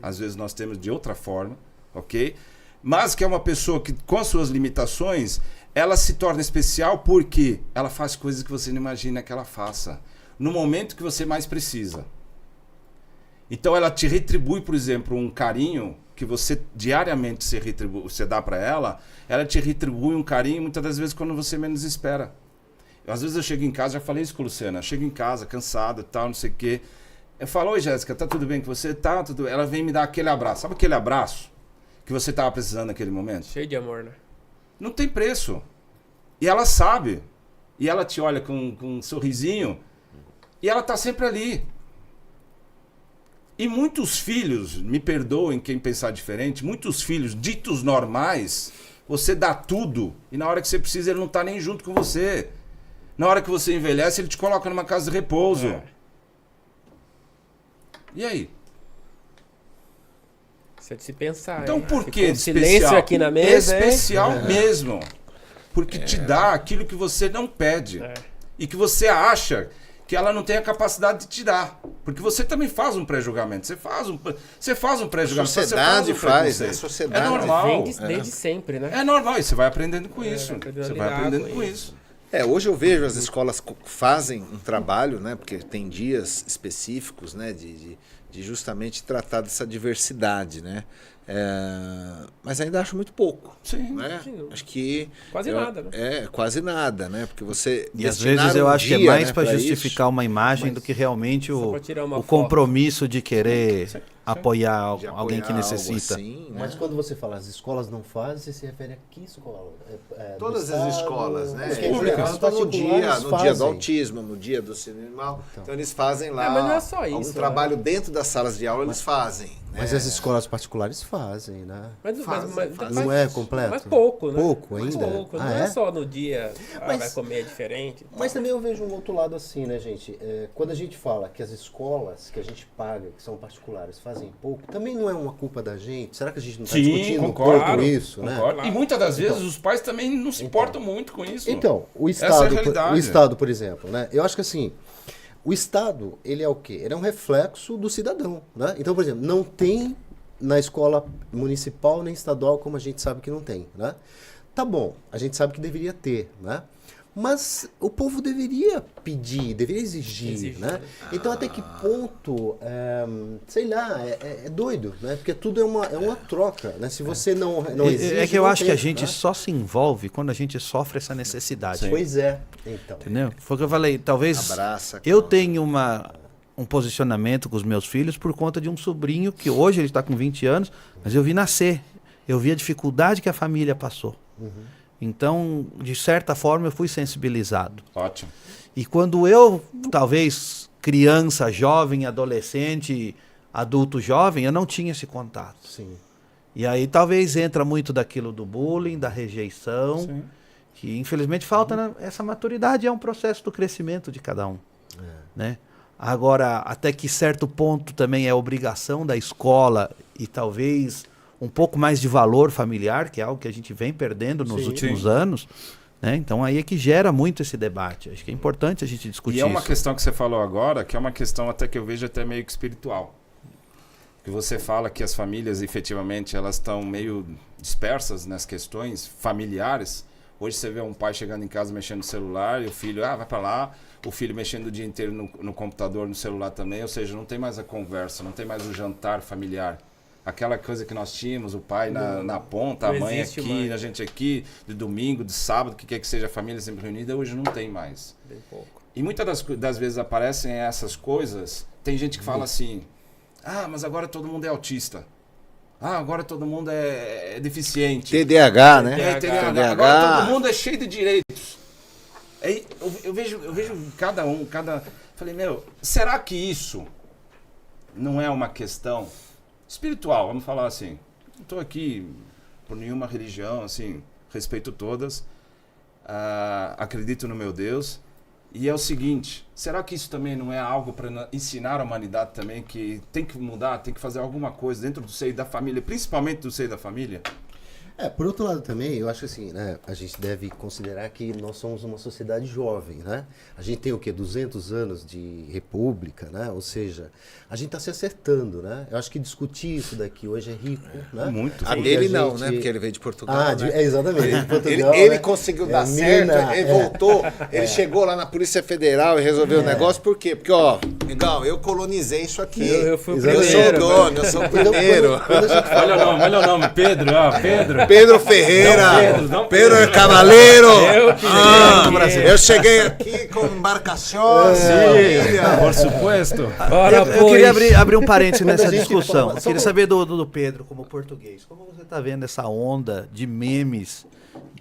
Às vezes nós temos de outra forma, ok? Mas que é uma pessoa que, com as suas limitações, ela se torna especial porque ela faz coisas que você não imagina que ela faça. No momento que você mais precisa. Então ela te retribui, por exemplo, um carinho que você diariamente você dá para ela te retribui um carinho muitas das vezes quando você menos espera. Às vezes eu chego em casa, já falei isso com a Luciana, chego em casa cansado e tal, não sei o quê. Eu falo, oi Jéssica, tá tudo bem com você? Tá, tudo bem. Ela vem me dar aquele abraço. Sabe aquele abraço que você tava precisando naquele momento? Cheio de amor, né? Não tem preço. E ela sabe. E ela te olha com um sorrisinho. E ela tá sempre ali. E muitos filhos, me perdoem quem pensar diferente, muitos filhos ditos normais, você dá tudo e na hora que você precisa ele não tá nem junto com você. Na hora que você envelhece, ele te coloca numa casa de repouso. E aí? Isso é de se pensar. Então hein? por Ficou que um de silêncio especial? aqui na mesa, hein? Especial mesmo. Porque te dá aquilo que você não pede. E que você acha que ela não tem a capacidade de te dar. Porque você também faz um pré-julgamento. Você faz um pré-julgamento. A sociedade faz, né? A É sociedade normal. Vem desde sempre, né? É normal. E você vai aprendendo com isso. vai aprendendo a Você vai lidar aprendendo com com isso. isso. Hoje eu vejo as escolas fazem um trabalho, né? Porque tem dias específicos, né? De justamente tratar dessa diversidade, né? Mas ainda acho muito pouco. Sim. Né? Sim. Acho que... Quase nada, né? Quase nada, né? Porque você... E às destinar vezes eu um acho que é dia, mais né, para pra justificar uma imagem do que realmente Só o pra tirar uma foto. compromisso de querer apoiar de alguém que apoiar algo necessita. assim, né? Mas quando você fala as escolas não fazem, você se refere a que escola? Todas do as Estado? escolas, né? Porque, Eles por exemplo, as levantam no dia particulares do fazem. autismo, no dia do cinema. Então eles fazem lá Mas não é só algum isso, trabalho dentro das salas de aula, eles fazem. Mas né? as escolas particulares fazem, né? Fazem. Não é completo? Mas pouco, né? Pouco ainda? Pouco. Ah, Não é? é só no dia, Mas- vai comer diferente. Mas também eu vejo um outro lado assim, né, gente? Quando a gente fala que as escolas que a gente paga, que são particulares, fazem pouco, também não é uma culpa da gente? Será que a gente não está discutindo um pouco isso, né? Concordo. E muitas das vezes os pais também não se importam muito com isso. Então, o Essa é a Estado, realidade. o Estado, por exemplo, né? Eu acho que assim, o Estado, ele é o quê? Ele é um reflexo do cidadão, né? Então, por exemplo, não tem na escola municipal nem estadual, como a gente sabe que não tem, né? Tá bom, a gente sabe que deveria ter, né? Mas o povo deveria pedir, deveria exigir, né? Então até que ponto, sei lá, é doido, né? Porque tudo é uma troca, né? Se você não exige... É que eu não acho tem, que a gente né? só se envolve quando a gente sofre essa necessidade. Pois é, então. Entendeu? Foi o que eu falei, talvez Abraça, eu calma. tenho um posicionamento com os meus filhos por conta de um sobrinho que hoje ele está com 20 anos, mas eu vi nascer. Eu vi a dificuldade que a família passou. Então, de certa forma, eu fui sensibilizado. Ótimo. E quando eu, talvez criança, jovem, adolescente, adulto jovem, eu não tinha esse contato. Sim. E aí talvez entra muito daquilo do bullying, da rejeição, Sim. que infelizmente falta essa maturidade, é um processo do crescimento de cada um. Né? Agora, até que certo ponto também é obrigação da escola e talvez um pouco mais de valor familiar, que é algo que a gente vem perdendo nos últimos anos. Né? Então aí é que gera muito esse debate. Acho que é importante a gente discutir E é uma isso. questão que você falou agora, que é uma questão até que eu vejo até meio que espiritual. Que você fala que as famílias, efetivamente, elas estão meio dispersas nas questões familiares. Hoje você vê um pai chegando em casa mexendo no celular e o filho, vai para lá. O filho mexendo o dia inteiro no computador, no celular também. Ou seja, não tem mais a conversa, não tem mais o jantar familiar. Aquela coisa que nós tínhamos, o pai na ponta, a não mãe existe aqui, mais. a gente aqui, de domingo, de sábado, que quer que seja a família sempre reunida, hoje não tem mais. Bem pouco. E muitas das vezes aparecem essas coisas, tem gente que fala assim, mas agora todo mundo é autista. Agora todo mundo é deficiente. TDAH, né? TDAH. Agora todo mundo é cheio de direitos. Aí eu vejo cada... Falei, será que isso não é uma questão espiritual? Vamos falar assim. Não estou aqui por nenhuma religião, assim, respeito todas. Acredito no meu Deus. E é o seguinte, será que isso também não é algo para ensinar a humanidade também que tem que mudar, tem que fazer alguma coisa dentro do seio da família, principalmente do seio da família? Por outro lado também, eu acho assim, né, a gente deve considerar que nós somos uma sociedade jovem, né? A gente tem o quê? 200 anos de república, né? Ou seja, a gente está se acertando, né? Eu acho que discutir isso daqui hoje é rico, né? Muito. A Porque dele a não, gente- né? Porque ele veio de Portugal, né? Exatamente. de Portugal, Ele né? conseguiu É, dar certo, mina, ele voltou, ele chegou lá na Polícia Federal e resolveu o negócio, por quê? Porque, legal, eu colonizei isso aqui. Eu fui o Exatamente. Eu sou o primeiro. dono, eu sou o primeiro. Quando a gente fala, Olha o nome, Pedro, Pedro. Pedro Ferreira, Não, Pedro é Cavaleiro. Eu que cheguei aqui. Eu cheguei aqui com embarcações, família. Por supuesto. Ora, Eu queria abrir um parênteses Quando a nessa gente discussão. fala- Eu queria saber do Pedro como português. Como você está vendo essa onda de memes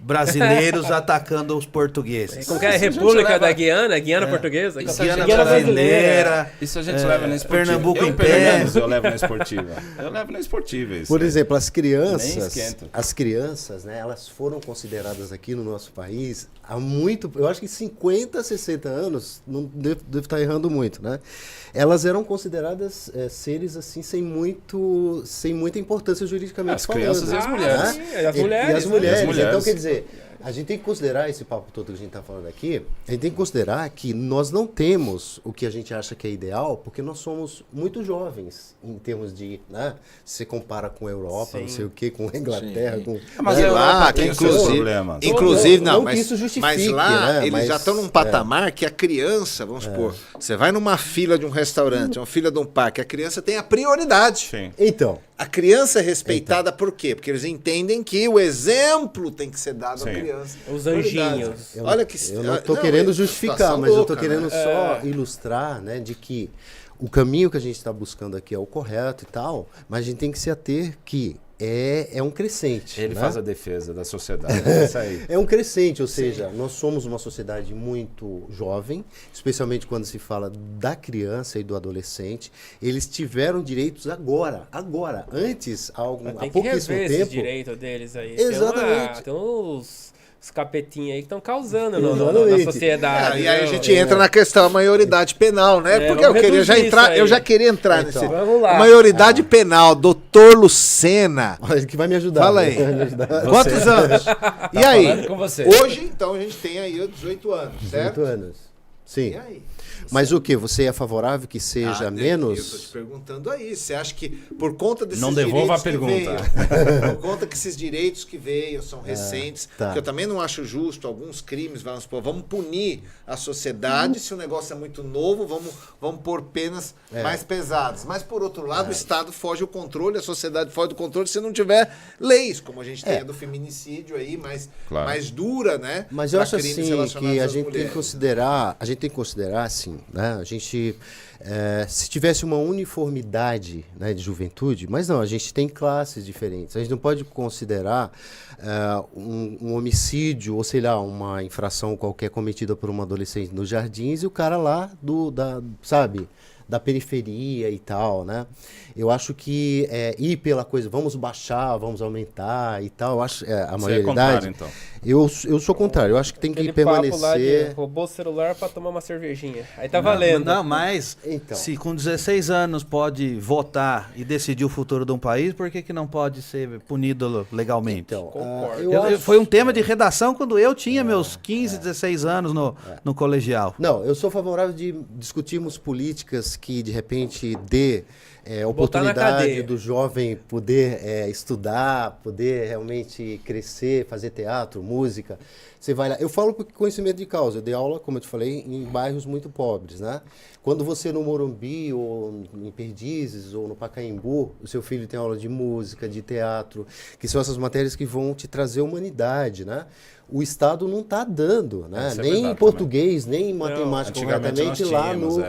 brasileiros atacando os portugueses? Como que é? Isso a gente República leva- da Guiana? Guiana portuguesa? Isso a Guiana gente leva- brasileira. Isso a gente leva na esportiva. Pernambuco eu, em pelo pé. menos, eu levo na esportiva. Eu levo na esportiva isso. Por exemplo, as Nem crianças, esquenta. né, elas foram consideradas aqui no nosso país há muito, eu acho que 50, 60 anos, não devo estar errando muito, né? Elas eram consideradas seres assim sem muita importância juridicamente As falando. crianças e as né? mulheres. Sim, as E mulheres. as mulheres. E as mulheres. Então, quer dizer, A gente tem que considerar esse papo todo que a gente está falando aqui, a gente tem que considerar que nós não temos o que a gente acha que é ideal, porque nós somos muito jovens em termos de, né? Se você compara com a Europa, não sei o que, com a Inglaterra, com... Mas E a lá, Europa que tem os seus inclusive, problemas. inclusive Não não, que mas, isso justifique, mas lá né? eles Mas, já estão num patamar que a criança, vamos supor, você vai numa fila de um restaurante, uma fila de um parque, a criança tem a prioridade. Sim. Então, A criança é respeitada por quê? Porque eles entendem que o exemplo tem que ser dado à Sim. criança. Os Prioridade. anjinhos. Olha que eu não estou não, querendo é justificar, situação mas eu louca, estou querendo né? só ilustrar, né, de que o caminho que a gente está buscando aqui é o correto e tal, mas a gente tem que se ater que é um crescente. Ele né? faz a defesa da sociedade. É isso aí. É um crescente, ou seja, nós somos uma sociedade muito jovem, especialmente quando se fala da criança e do adolescente. Eles tiveram direitos agora. Antes, há Tem que pouquíssimo rever esse tempo. direito deles aí. Exatamente. Tem uns capetinhos aí que estão causando Exatamente. na sociedade. E aí a viu? gente entra na questão da maioridade penal, né? É, Porque eu vamos queria já reduzir entrar, isso aí. eu já queria entrar Então, nesse. vamos lá. Maioridade penal, doutor Lucena. Olha, que vai me ajudar. Fala né? aí. Vai me ajudar. Quantos anos? E aí? falando com você. Hoje, então, a gente tem aí os 18 anos, 18 certo? anos. Sim. E aí? Mas o que? Você é favorável que seja Eu tô te menos? perguntando aí. Você acha que por conta desses Não devolva a direitos pergunta. que veio, por conta que esses direitos que veio são recentes, tá. que eu também não acho justo alguns crimes, vamos punir a sociedade, se o negócio é muito novo, vamos pôr penas mais pesadas. Mas por outro lado, o Estado foge o controle, a sociedade foge do controle se não tiver leis, como a gente tem a do feminicídio aí, Claro. mais dura, né? Mas eu pra acho crimes assim relacionados que a às gente tem que mulheres. considerar assim, né? A gente se tivesse uma uniformidade, né, de juventude, mas não, a gente tem classes diferentes. A gente não pode considerar um homicídio ou sei lá uma infração qualquer cometida por uma adolescente nos jardins e o cara lá sabe, da periferia e tal, né? Eu acho que ir pela coisa, vamos baixar, vamos aumentar e tal, eu acho a Você é maioridade. contrário, então. Eu sou contrário, eu acho que tem que Aquele papo lá de permanecer. roubou o celular pra tomar uma cervejinha. Aí tá valendo. Não, mas Então. se com 16 anos pode votar e decidir o futuro de um país, por que não pode ser punido legalmente? Então, Concordo. Foi um tema de redação quando eu tinha meus 15, 16 anos no colegial. Não, eu sou favorável de discutirmos políticas que, de repente, dê oportunidade cadeia. do jovem poder estudar, poder realmente crescer, fazer teatro, música. Você vai lá. Eu falo por conhecimento de causa. Eu dei aula, como eu te falei, em bairros muito pobres, né? Quando você no Morumbi, ou em Perdizes, ou no Pacaembu, o seu filho tem aula de música, de teatro, que são essas matérias que vão te trazer humanidade, né? O Estado não está dando, né? Isso é Nem em verdade português, nem em matemática, antigamente nós corretamente, lá tínhamos, no...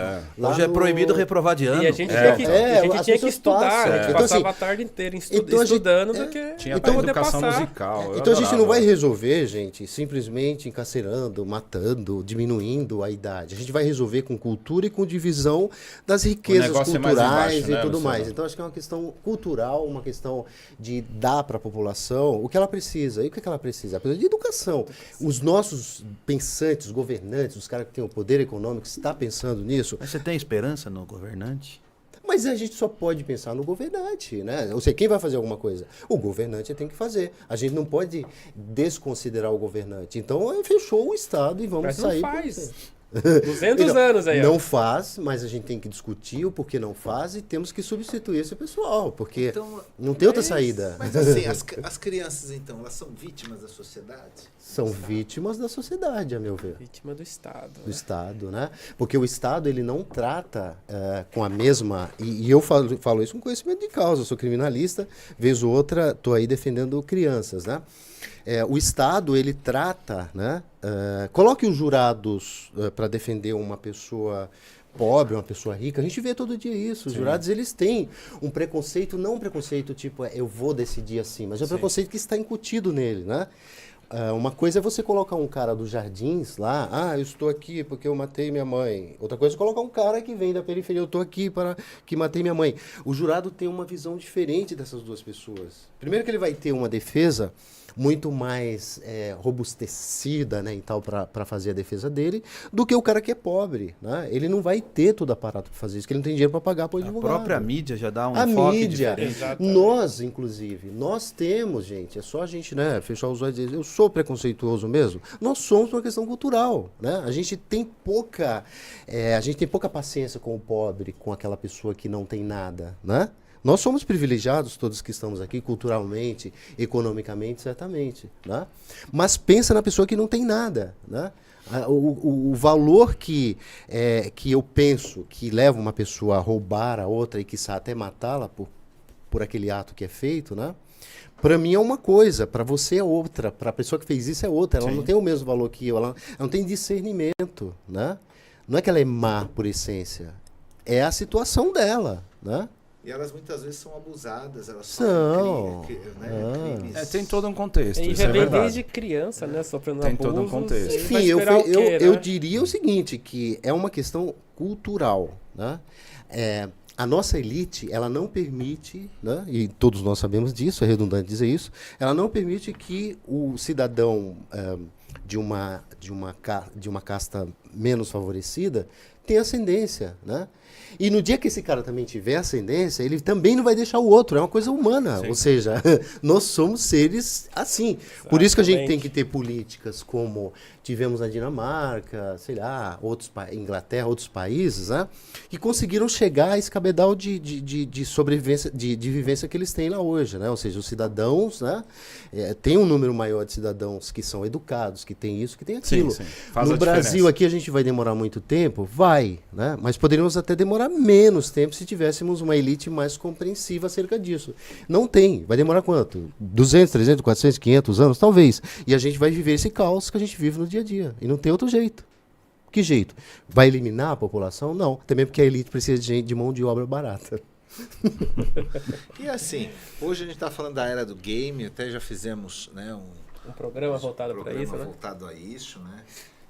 lá Hoje é no- proibido reprovar de ano. E a gente É. tinha que, É, a gente as tinha que pessoas estudar, passam. a gente Então, passava assim, a tarde inteira então a gente- estudando do que Tinha pra até poder educação passar. musical. eu Então a gente não adorava. vai resolver, gente, simplesmente encarcerando, matando, diminuindo a idade. A gente vai resolver com cultura e com divisão das riquezas negócio é mais culturais embaixo, e né, tudo Luciano? mais. Então acho que é uma questão cultural, uma questão de dar para a população o que ela precisa. E o que ela precisa? Ela precisa de educação. Os nossos pensantes, os governantes, os caras que têm o poder econômico, está pensando nisso. Mas você tem esperança no governante? Mas a gente só pode pensar no governante, né? Ou seja, quem vai fazer alguma coisa? O governante tem que fazer. A gente não pode desconsiderar o governante. Então, fechou o Estado e vamos Mas não sair. faz. 200 Então, anos aí, ó. Não faz, mas a gente tem que discutir o porquê não faz e temos que substituir esse pessoal, porque Então, não tem outra saída. Mas assim, as crianças, então, elas são vítimas da sociedade? São vítimas da sociedade, a meu ver. Vítima do Estado. Do Estado, né? Porque o Estado, ele não trata com a mesma... E eu falo isso com conhecimento de causa, eu sou criminalista, vez ou outra estou aí defendendo crianças, né? O Estado, ele trata, né? Coloque os jurados para defender uma pessoa pobre, uma pessoa rica, a gente vê todo dia isso. Os jurados, eles têm um preconceito, não um preconceito tipo, eu vou decidir assim, mas é um preconceito que está incutido nele, né? Uma coisa é você colocar um cara dos jardins lá, eu estou aqui porque eu matei minha mãe. Outra coisa é colocar um cara que vem da periferia, eu estou aqui para que matei minha mãe. O jurado tem uma visão diferente dessas duas pessoas. Primeiro que ele vai ter uma defesa muito mais robustecida, né, e tal, para fazer a defesa dele, do que o cara que é pobre, né? Ele não vai ter todo aparato para fazer isso, porque ele não tem dinheiro para pagar para o A advogado. própria mídia já dá um A enfoque mídia, diferente. Exatamente. nós, inclusive, nós temos, gente, é só a gente, né, fechar os olhos e dizer, eu sou sou preconceituoso mesmo? Nós somos uma questão cultural, né? A gente tem pouca paciência com o pobre, com aquela pessoa que não tem nada, né? Nós somos privilegiados, todos que estamos aqui, culturalmente, economicamente, certamente, né? Mas pensa na pessoa que não tem nada, né? O valor que eu penso que leva uma pessoa a roubar a outra e, quiçá, até matá-la por aquele ato que é feito, né? Para mim é uma coisa, para você é outra, para a pessoa que fez isso é outra. Ela não tem o mesmo valor que eu, ela não tem discernimento, né? Não é que ela é má por essência, é a situação dela, né? E elas muitas vezes são abusadas, elas são crimes. Tem todo um contexto, E isso já é vem verdade. desde criança, né? Sofrendo Tem abusos. todo um contexto. Enfim, Vai eu esperar o quê, né? diria o seguinte, que é uma questão cultural, né? A nossa elite, ela não permite, né? E todos nós sabemos disso, é redundante dizer isso, ela não permite que o cidadão de uma casta menos favorecida tenha ascendência, né? E no dia que esse cara também tiver ascendência, ele também não vai deixar o outro. É uma coisa humana. Sim. Ou seja, nós somos seres assim. Por isso que a gente tem Exatamente. que ter políticas como tivemos na Dinamarca, sei lá, Inglaterra, outros países, né? Que conseguiram chegar a esse cabedal de sobrevivência, de vivência que eles têm lá hoje, né? Ou seja, os cidadãos, né? Tem um número maior de cidadãos que são educados, que tem isso, que tem aquilo. Sim. Faz No a Brasil, diferença. aqui a gente vai demorar muito tempo? Vai, né? Mas poderíamos até demorar menos tempo se tivéssemos uma elite mais compreensiva acerca disso. Não tem. Vai demorar quanto? 200, 300, 400, 500 anos? Talvez. E a gente vai viver esse caos que a gente vive no dia a dia. E não tem outro jeito. Que jeito? Vai eliminar a população? Não. Também porque a elite precisa de mão de obra barata. E assim, hoje a gente está falando da era do game, até já fizemos, né, Um programa voltado para programa isso, né? voltado a isso, né?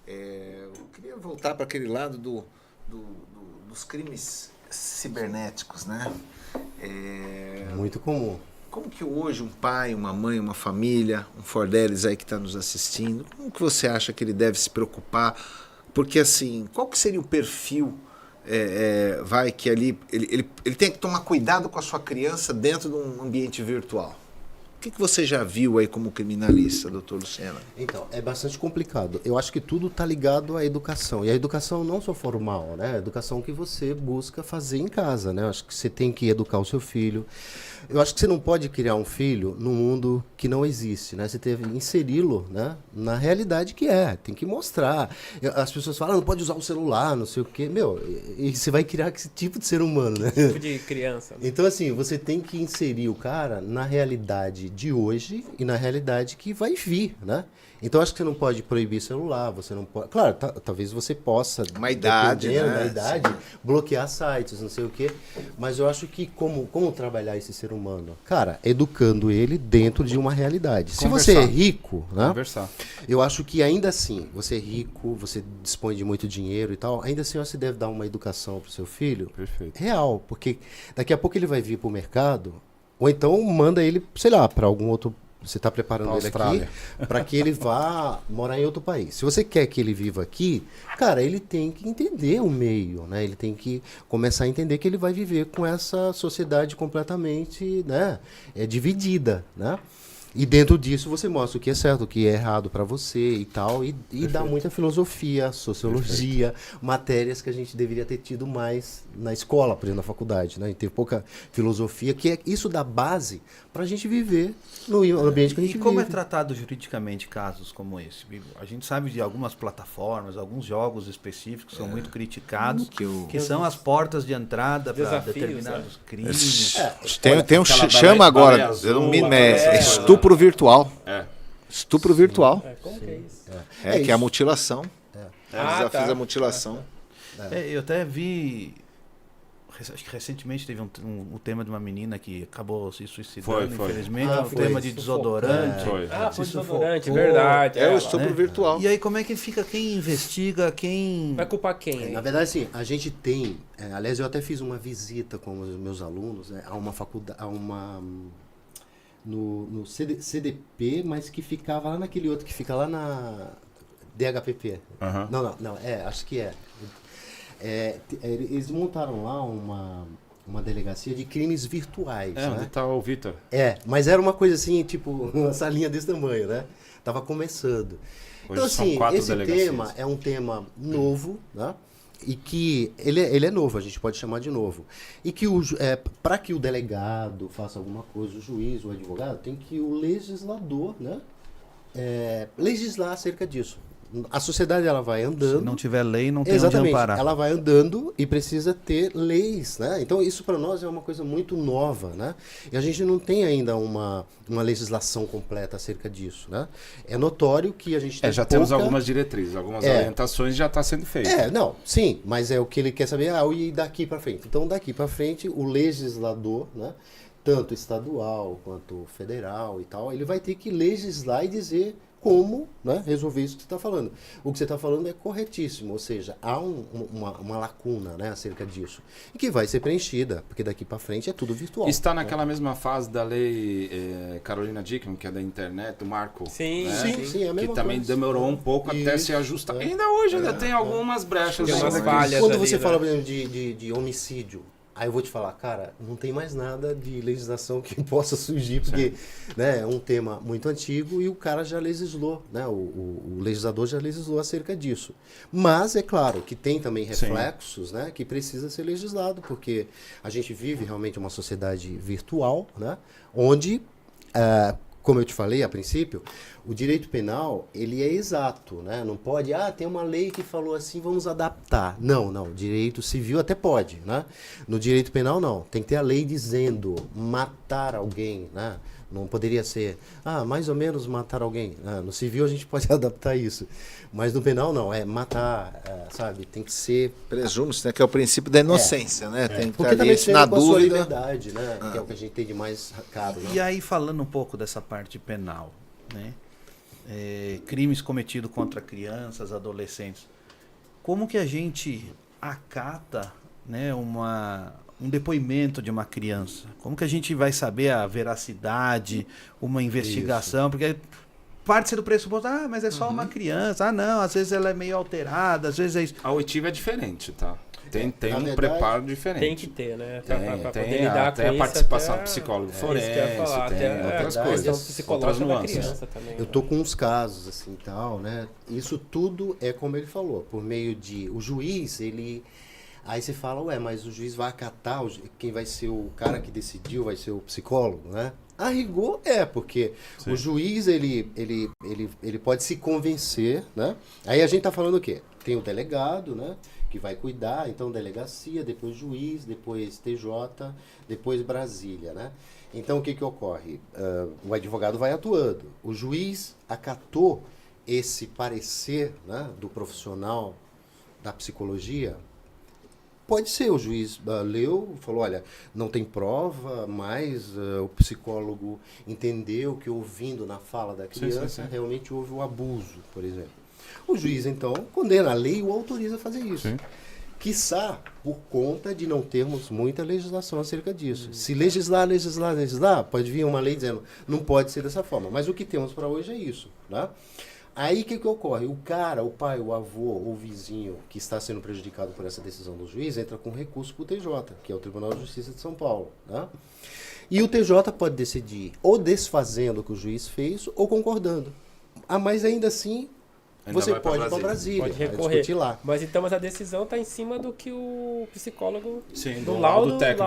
Eu queria voltar para aquele lado dos crimes cibernéticos, né? Muito comum. Como que hoje um pai, uma mãe, uma família, um Fordelis aí que está nos assistindo, como que você acha que ele deve se preocupar? Porque assim, qual que seria o perfil que ali ele tem que tomar cuidado com a sua criança dentro de um ambiente virtual? O que você já viu aí como criminalista, doutor Lucena? Então, é bastante complicado. Eu acho que tudo está ligado à educação. E a educação não só formal, né? A educação que você busca fazer em casa, né? Eu acho que você tem que educar o seu filho. Eu acho que você não pode criar um filho num mundo que não existe, né? Você tem que inseri-lo, né, na realidade que é. Tem que mostrar. As pessoas falam, não pode usar o celular, não sei o quê. Meu, e você vai criar esse tipo de ser humano, né? Tipo de criança. Então, assim, você tem que inserir o cara na realidade de hoje e na realidade que vai vir, né? Então, acho que você não pode proibir celular, você não pode... Claro, talvez você possa, Uma idade, dependendo né? da idade, bloquear sites, não sei o quê. Mas eu acho que como trabalhar esse ser humano? Cara, educando ele dentro de uma realidade. Se você é rico, né? Conversar. Eu acho que ainda assim, você é rico, você dispõe de muito dinheiro e tal, ainda assim você deve dar uma educação pro seu filho Perfeito. real, porque daqui a pouco ele vai vir pro mercado, ou então manda ele, sei lá, para algum outro, você está preparando Pra ele Austrália. aqui para que ele vá morar em outro país. Se você quer que ele viva aqui, cara, ele tem que entender o meio, né? Ele tem que começar a entender que ele vai viver com essa sociedade completamente, né, dividida, né? E dentro disso você mostra o que é certo, o que é errado para você e tal, e dá muita filosofia, sociologia, matérias que a gente deveria ter tido mais na escola, por exemplo, na faculdade, né? A gente teve pouca filosofia, que isso dá base para a gente viver no ambiente que a gente E como é vive. tratado juridicamente casos como esse? A gente sabe de algumas plataformas, alguns jogos específicos que são muito criticados, que são as portas de entrada para Desafios, determinados crimes. Tem um aquela chama baleia agora, azul, eu não me aquela estupro virtual. É. Estupro virtual. Como que é isso? Que é a mutilação. Ah, Desafio tá. da mutilação. Eu até vi, acho que recentemente teve um tema de uma menina que acabou se suicidando, Foi. infelizmente, Ah, um foi. tema de desodorante. Foi. Ah, foi Se desodorante, sufocou. verdade. É o ela, estupro né? virtual. E aí como é que fica quem investiga, quem... Vai culpar quem? Na verdade, assim, a gente tem, aliás, eu até fiz uma visita com os meus alunos, né, a uma faculdade, no CDP, mas que ficava lá naquele outro, que fica lá na DHPP. Aham. Não, acho que é. Eles montaram lá uma delegacia de crimes virtuais. Onde Né? está o Vitor? Mas era uma coisa assim, tipo, uma salinha desse tamanho, né? Tava começando. Hoje Então, são assim, 4 esse delegacias. tema é um tema novo, né? E que ele é novo, a gente pode chamar de novo. E que para que o delegado faça alguma coisa, o juiz, o advogado, tem que o legislador, né? Legislar acerca disso. A sociedade ela vai andando. Se não tiver lei, não tem onde Exatamente, amparar. ela vai andando e precisa ter leis, né? Então isso para nós é uma coisa muito nova, né? E a gente não tem ainda uma legislação completa acerca disso, né? É notório que a gente tem Já temos algumas diretrizes, algumas orientações já está sendo feito. não, sim, mas é o que ele quer saber, e daqui para frente. Então daqui para frente o legislador, né? Tanto estadual quanto federal e tal, ele vai ter que legislar e dizer como, né, resolver isso que você está falando. O que você está falando é corretíssimo, ou seja, há uma lacuna, né, acerca disso, e que vai ser preenchida, porque daqui para frente é tudo virtual. Está naquela mesma fase da lei Carolina Dickman, que é da internet, do Marco. Sim, né? Sim, é a mesma Que também coisa. demorou um pouco até se ajustar. Ainda hoje ainda tem algumas brechas. Tem umas ainda. falhas. Quando ali, você né? fala, por exemplo, de homicídio, aí eu vou te falar, cara, não tem mais nada de legislação que possa surgir, porque né, é um tema muito antigo e o cara já legislou, né? O legislador já legislou acerca disso. Mas é claro que tem também reflexos, né, que precisa ser legislado, porque a gente vive realmente uma sociedade virtual, né, onde, como eu te falei a princípio, o direito penal, ele é exato, né? Não pode, tem uma lei que falou assim, vamos adaptar. Não, direito civil até pode, né? No direito penal, não. Tem que ter a lei dizendo matar alguém, né? Não poderia ser, mais ou menos matar alguém. No civil a gente pode adaptar isso. Mas no penal, não. É matar, sabe? Tem que ser... Presume-se, né, que é o princípio da inocência, né? Tem que estar Porque ali, também se na com a sua dúvida... liberdade, né? Que é o que a gente tem de mais caro, né? E aí, falando um pouco dessa parte penal, né? Crimes cometidos contra crianças, adolescentes. Como que a gente acata, né, um depoimento de uma criança? Como que a gente vai saber a veracidade, uma investigação? Porque parte-se do pressuposto, mas é só uma criança. Não, às vezes ela é meio alterada, às vezes é isso. A oitiva é diferente, tá? Tem Na um verdade, preparo diferente. Tem que ter, né? Pra Tem poder lidar até com a isso, participação até... do psicólogo isso que eu ia forense, falar, tem até outras a coisas, questão outras psicológica da nuances. criança também. Eu tô com uns casos assim tal, né? Isso tudo é como ele falou, por meio de o juiz, ele aí você fala, mas o juiz vai acatar, quem vai ser o cara que decidiu vai ser o psicólogo, né? A rigor porque o juiz ele pode se convencer, né? Aí a gente tá falando o quê? Tem o delegado, né? Que vai cuidar, então delegacia, depois juiz, depois TJ, depois Brasília, né? Então o que ocorre? O advogado vai atuando, o juiz acatou esse parecer, né, do profissional da psicologia. Pode ser, o juiz leu, falou, olha, não tem prova, mas o psicólogo entendeu que ouvindo na fala da criança realmente houve o abuso, por exemplo. O juiz, então, condena, a lei o autoriza a fazer isso. Quiçá por conta de não termos muita legislação acerca disso. Se legislar, pode vir uma lei dizendo, não pode ser dessa forma. Mas o que temos para hoje é isso, né? Aí o que ocorre? O cara, o pai, o avô ou o vizinho que está sendo prejudicado por essa decisão do juiz entra com recurso para o TJ, que é o Tribunal de Justiça de São Paulo, né? E o TJ pode decidir ou desfazendo o que o juiz fez ou concordando. Mas ainda assim, você pode ir para Brasília, pode vai recorrer. discutir lá. Mas a decisão está em cima do que o psicólogo... do laudo técnico.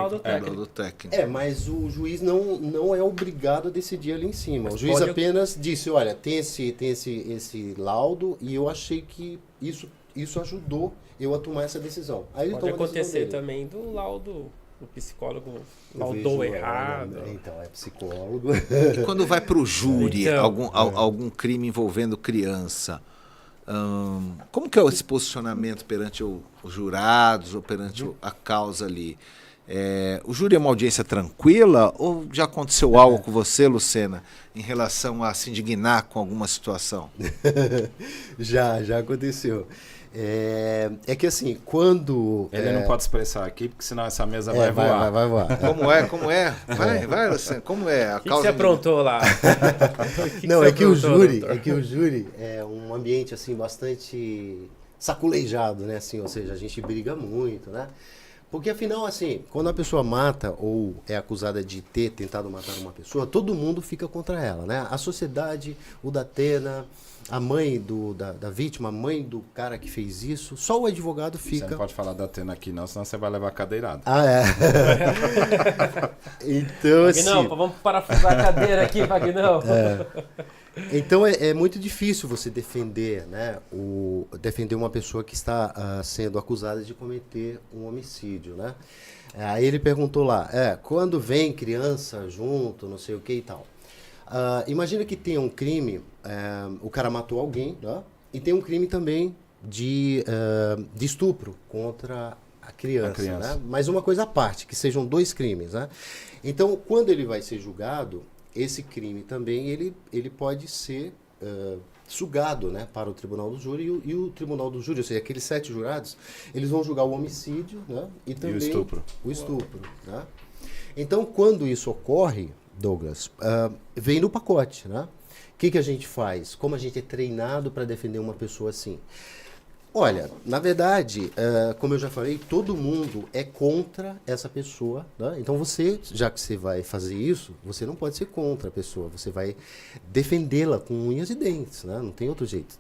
laudo técnico. Mas o juiz não é obrigado a decidir ali em cima. O juiz pode- apenas disse, olha, tem esse laudo e eu achei que isso ajudou eu a tomar essa decisão. Aí ele Pode toma a decisão acontecer dele. também do laudo, o psicólogo Eu laudou vejo, errado. Então, é psicólogo. E quando vai para o júri, Então, algum crime envolvendo criança, como que é esse posicionamento perante os jurados ou perante a causa ali? O júri é uma audiência tranquila ou já aconteceu algo com você, Lucena, em relação a se indignar com alguma situação? Já aconteceu. É que assim, quando... Ele não pode expressar aqui, porque senão essa mesa vai voar. Vai voar. Como é? Vai, Lucena, como é? A O que você aprontou lá? Não, você é que o aprontou, júri é um ambiente assim bastante saculejado, né? Assim, ou seja, a gente briga muito, né? Porque afinal, assim, quando a pessoa mata ou é acusada de ter tentado matar uma pessoa, todo mundo fica contra ela, né? A sociedade, o Datena, a mãe da vítima, a mãe do cara que fez isso, só o advogado Você fica... não pode falar da Atena aqui não, senão você vai levar cadeirada. Ah, é. Então, assim... Vagnão, vamos parafusar a cadeira aqui, Vagnão. Então é muito difícil você defender, né, defender uma pessoa que está sendo acusada de cometer um homicídio, né? Aí ele perguntou lá, quando vem criança junto, não sei o que e tal. Imagina que tem um crime, o cara matou alguém, né? E tem um crime também de estupro contra a criança. Né? Mas uma coisa à parte, que sejam 2 crimes, né? Então, quando ele vai ser julgado, esse crime também ele pode ser sugado, né, para o tribunal do júri e o tribunal do júri, ou seja, aqueles 7 jurados, eles vão julgar o homicídio, né, e também o estupro. Né? Então, quando isso ocorre, Douglas, vem no pacote. Né? O que a gente faz? Como a gente é treinado para defender uma pessoa assim? Olha, na verdade, como eu já falei, todo mundo é contra essa pessoa. Né? Então você, já que você vai fazer isso, você não pode ser contra a pessoa. Você vai defendê-la com unhas e dentes. Né? Não tem outro jeito.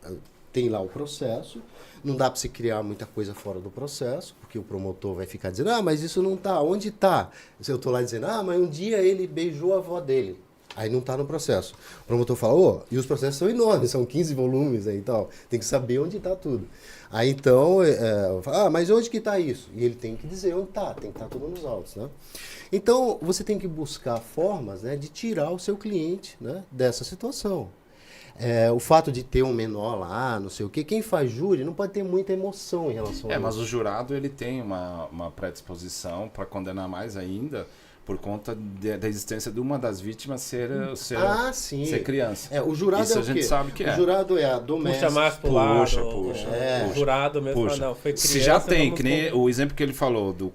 Tem lá o processo. Não dá para se criar muita coisa fora do processo, porque o promotor vai ficar dizendo, mas isso não está. Onde está? Eu estou lá dizendo, mas um dia ele beijou a avó dele. Aí não está no processo. O promotor fala, e os processos são enormes, são 15 volumes aí e tal. Tem que saber onde está tudo. Aí então, mas onde que está isso? E ele tem que dizer onde está, tem que estar tudo nos autos, né? Então, você tem que buscar formas, né, de tirar o seu cliente, né, dessa situação. O fato de ter um menor lá, não sei o quê, quem faz júri não pode ter muita emoção em relação a isso. Mas o jurado ele tem uma predisposição para condenar mais ainda, por conta da existência de uma das vítimas ser criança. O jurado isso é a gente sabe que é. O jurado é a doméstica. Puxa mais pro lado. Puxa. O jurado mesmo, não, foi criança. Se já tem, que nem o exemplo que ele falou, do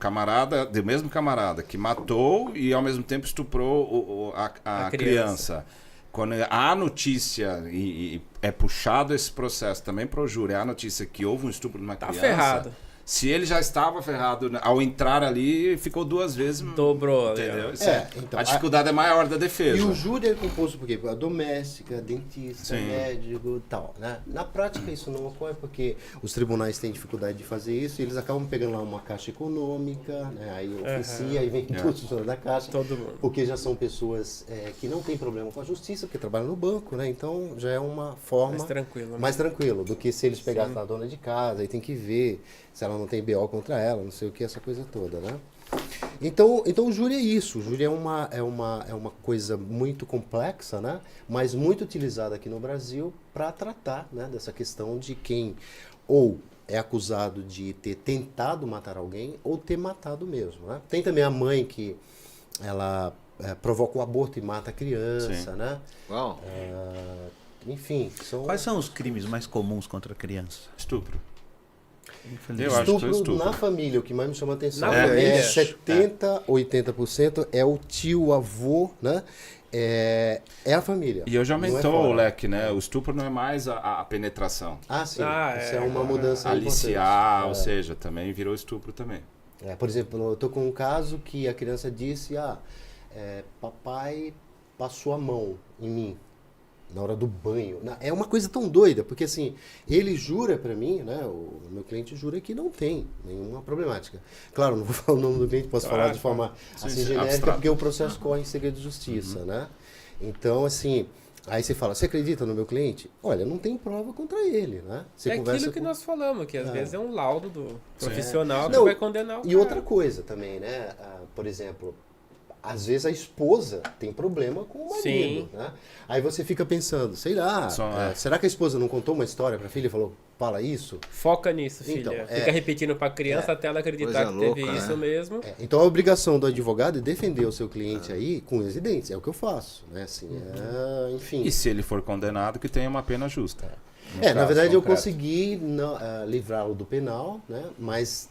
mesmo camarada, que matou e ao mesmo tempo estuprou a criança. Quando há notícia e é puxado esse processo também para o júri, há notícia que houve um estupro de uma criança... Tá ferrado. Se ele já estava ferrado, ao entrar ali, ficou 2 vezes... Dobrou. Entendeu? Então, a dificuldade é maior da defesa. E o júri é composto por quê? A doméstica, dentista, médico e tal. Né? Na prática isso não ocorre porque os tribunais têm dificuldade de fazer isso e eles acabam pegando lá uma caixa econômica, né? Aí oficia, aí vem todos os da caixa. Todo mundo. Porque já são pessoas que não têm problema com a justiça, porque trabalham no banco, né? Então já é uma forma mais tranquilo do que se eles pegassem a dona de casa, aí tem que ver se ela não tem BO contra ela, não sei o que, essa coisa toda, né? Então o júri é isso. O júri é uma coisa muito complexa, né? Mas muito utilizada aqui no Brasil para tratar, né, dessa questão de quem ou é acusado de ter tentado matar alguém ou ter matado mesmo, né? Tem também a mãe que ela provoca o aborto e mata a criança, né? Uau. Enfim. Quais são os crimes mais comuns contra a criança? Estupro. Estupro na família, o que mais me chama a atenção. Na família. 70%, 80% é o tio, o avô, né? É a família. E hoje aumentou o leque, né? O estupro não é mais a penetração. Sim. Isso é uma mudança aliciar, ou seja, também virou estupro também. Por exemplo, eu tô com um caso que a criança disse, papai passou a mão em mim na hora do banho. É uma coisa tão doida, porque assim, ele jura pra mim, né, o meu cliente jura que não tem nenhuma problemática. Claro, não vou falar o nome do cliente, posso falar de forma genérica, abstrato. Porque o processo corre em segredo de justiça, né? Então, assim, aí você fala, você acredita no meu cliente? Olha, não tem prova contra ele, né? Você aquilo que nós falamos, que às vezes é um laudo do profissional que vai condenar o cara. E outra coisa também, né? Por exemplo, às vezes a esposa tem problema com o marido, né? Aí você fica pensando, sei lá, será que a esposa não contou uma história pra filha e falou, fala isso? Foca nisso, filha. Então, fica repetindo pra criança até ela acreditar que teve isso mesmo. Então a obrigação do advogado é defender o seu cliente aí com unhas e dentes. É o que eu faço, né? Assim, enfim. E se ele for condenado, que tenha uma pena justa. Na verdade eu consegui livrá-lo do penal, né? Mas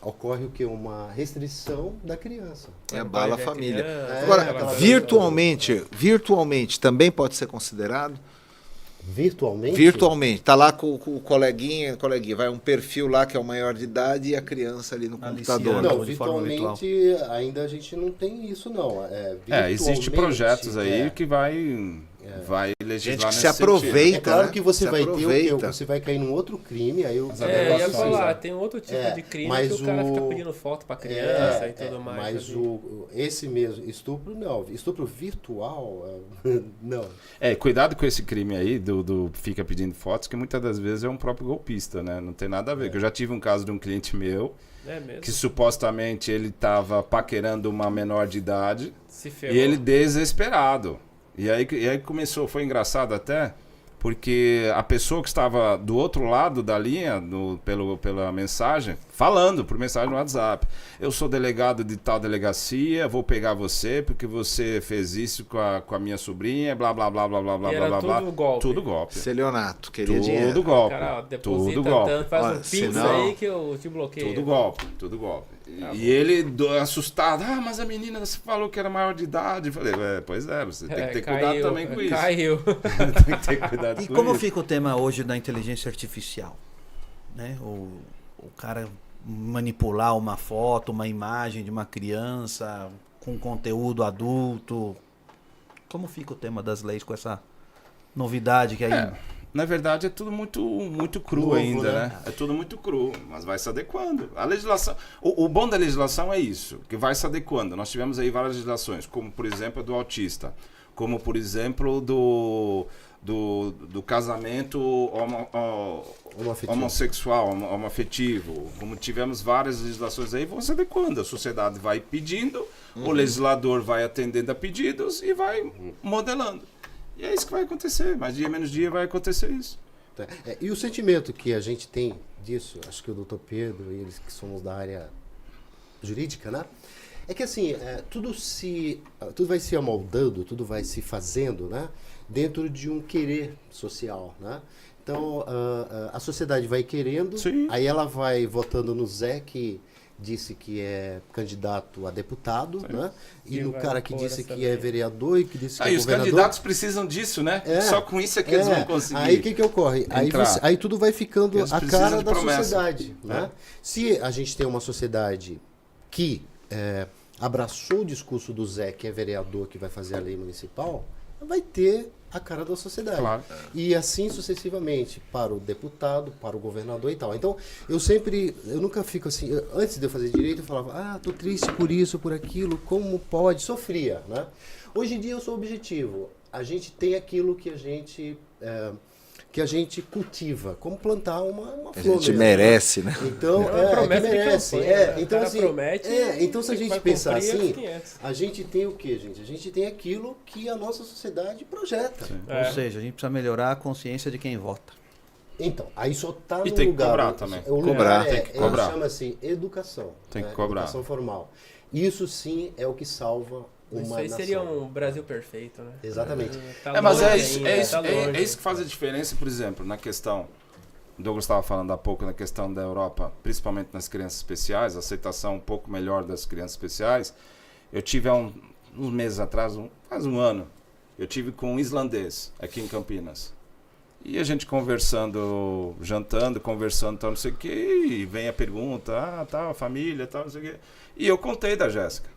ocorre o que? Uma restrição da criança. Abala a família. Criança, Agora, virtualmente também pode ser considerado? Virtualmente? Virtualmente. Tá lá com o coleguinha, vai um perfil lá que é o maior de idade e a criança ali no computador. Não, de forma virtualmente ainda a gente não tem isso, não. Existem projetos aí que vai legislar Gente que nesse se aproveita. sentido. É claro né? que você Se vai ter o aproveita. quê? Você vai cair num outro crime, aí eu ia falar, tem outro tipo de crime mas que o cara fica pedindo foto pra criança e tudo mais. Mas ali. esse mesmo, estupro não. Estupro virtual, não. Cuidado com esse crime aí do fica pedindo fotos, que muitas das vezes é um próprio golpista, né? Não tem nada a ver. Eu já tive um caso de um cliente meu É mesmo. que supostamente ele estava paquerando uma menor de idade Se ferrou. e ele desesperado. E aí começou, foi engraçado até, porque a pessoa que estava do outro lado da linha, pela mensagem, falando por mensagem no WhatsApp: eu sou delegado de tal delegacia, vou pegar você porque você fez isso com a minha sobrinha, blá blá blá blá blá blá E era blá blá. tudo golpe. Tudo golpe. Celionato, queria Tudo dinheiro. golpe. Cara, ó, deposita Tudo golpe. tanto, faz Ó, um pix senão- aí que eu te bloqueio. Tudo golpe, tudo golpe. Tá E ele assustado: mas a menina você falou que era maior de idade. Eu falei: pois é, você tem que ter cuidado também com isso. Caiu. Tem que ter cuidado E com como isso. fica o tema hoje da inteligência artificial? Né? O cara manipular uma foto, uma imagem de uma criança com conteúdo adulto. Como fica o tema das leis com essa novidade que aí... Na verdade, é tudo muito cru Novo, ainda, né? né? É tudo muito cru, mas vai se adequando. A legislação, o bom da legislação é isso, que vai se adequando. Nós tivemos aí várias legislações, como por exemplo a do autista, como por exemplo do casamento homossexual, homoafetivo. Como tivemos várias legislações aí, vão se adequando. A sociedade vai pedindo, o legislador vai atendendo a pedidos e vai modelando. E é isso que vai acontecer. Mais dia, menos dia vai acontecer isso. Tá. E o sentimento que a gente tem disso, acho que o doutor Pedro e eles que somos da área jurídica, né? É que assim, tudo vai se amoldando, tudo vai se fazendo, né? Dentro de um querer social, né? Então, a sociedade vai querendo, Sim. aí ela vai votando no Zé, que disse que é candidato a deputado, né? E E no vai cara que pôr disse essa que é lei. vereador e que disse que é Aí os governador. candidatos precisam disso, né? Só com isso é que eles vão conseguir. Aí o que ocorre? entrar. Aí tudo vai ficando Eles a precisam cara de da promessa. sociedade. Né? Se a gente tem uma sociedade que abraçou o discurso do Zé, que é vereador, que vai fazer a lei municipal, vai ter a cara da sociedade. Claro. E assim sucessivamente, para o deputado, para o governador e tal. Então, eu nunca fico assim, antes de eu fazer direito, eu falava, tô triste por isso, por aquilo, como pode? Sofria, né? Hoje em dia eu sou objetivo. A gente tem aquilo que a gente cultiva, como plantar uma A flor gente mesmo, merece, né? Então, É uma promessa que merece. de campanha, né? Então, O cara assim, promete, então se a que gente vai pensar cumprir assim, 500. a gente tem o quê, gente? A gente tem aquilo que a nossa sociedade projeta. Ou seja, a gente precisa melhorar a consciência de quem vota. Então, aí só está E no tem que lugar. cobrar também. O Cobrar, lugar tem que cobrar. chama-se educação. Tem que né? cobrar. Educação formal. Isso sim é o que salva uma Isso aí nação. seria um Brasil perfeito, né? Exatamente. Tá Mas longe é isso, ainda, tá longe. é isso que faz a diferença, por exemplo, na questão. O Douglas estava falando há pouco na questão da Europa, principalmente nas crianças especiais, a aceitação um pouco melhor das crianças especiais. Eu tive há uns meses atrás, quase um ano, eu tive com um islandês aqui em Campinas. E a gente conversando, jantando, conversando, tal, não sei o quê, e vem a pergunta, tal, família, tal, não sei o quê. E eu contei da Jéssica.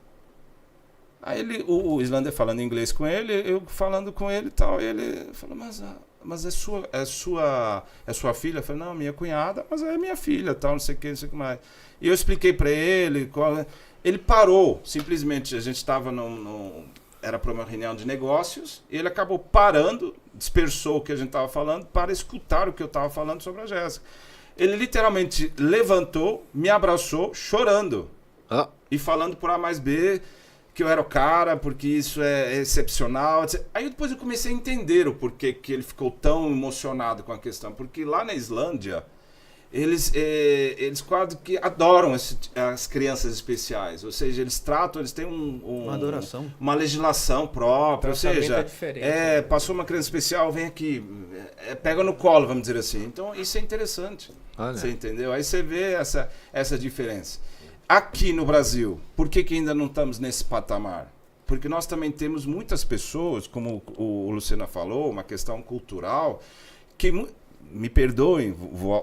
Aí o islandês falando inglês com ele, eu falando com ele e tal, e ele falou, mas é sua filha? Eu falei, não, minha cunhada, mas é minha filha, tal, não sei o que mais. E eu expliquei para ele, ele parou, simplesmente, a gente estava era para uma reunião de negócios, e ele acabou parando, dispersou o que a gente estava falando, para escutar o que eu estava falando sobre a Jéssica. Ele literalmente levantou, me abraçou, chorando, e falando por A mais B, que eu era o cara, porque isso é excepcional. Etc. Aí depois eu comecei a entender o porquê que ele ficou tão emocionado com a questão. Porque lá na Islândia, eles quase que adoram as crianças especiais. Ou seja, eles têm Uma adoração. uma legislação própria. Ou Tratamento seja, é diferente, né? passou uma criança especial, vem aqui, pega no colo, vamos dizer assim. Então isso é interessante. Olha. Você entendeu? Aí você vê essa diferença. Aqui no Brasil, por que ainda não estamos nesse patamar? Porque nós também temos muitas pessoas, como o Luciano falou, uma questão cultural, que, me perdoem,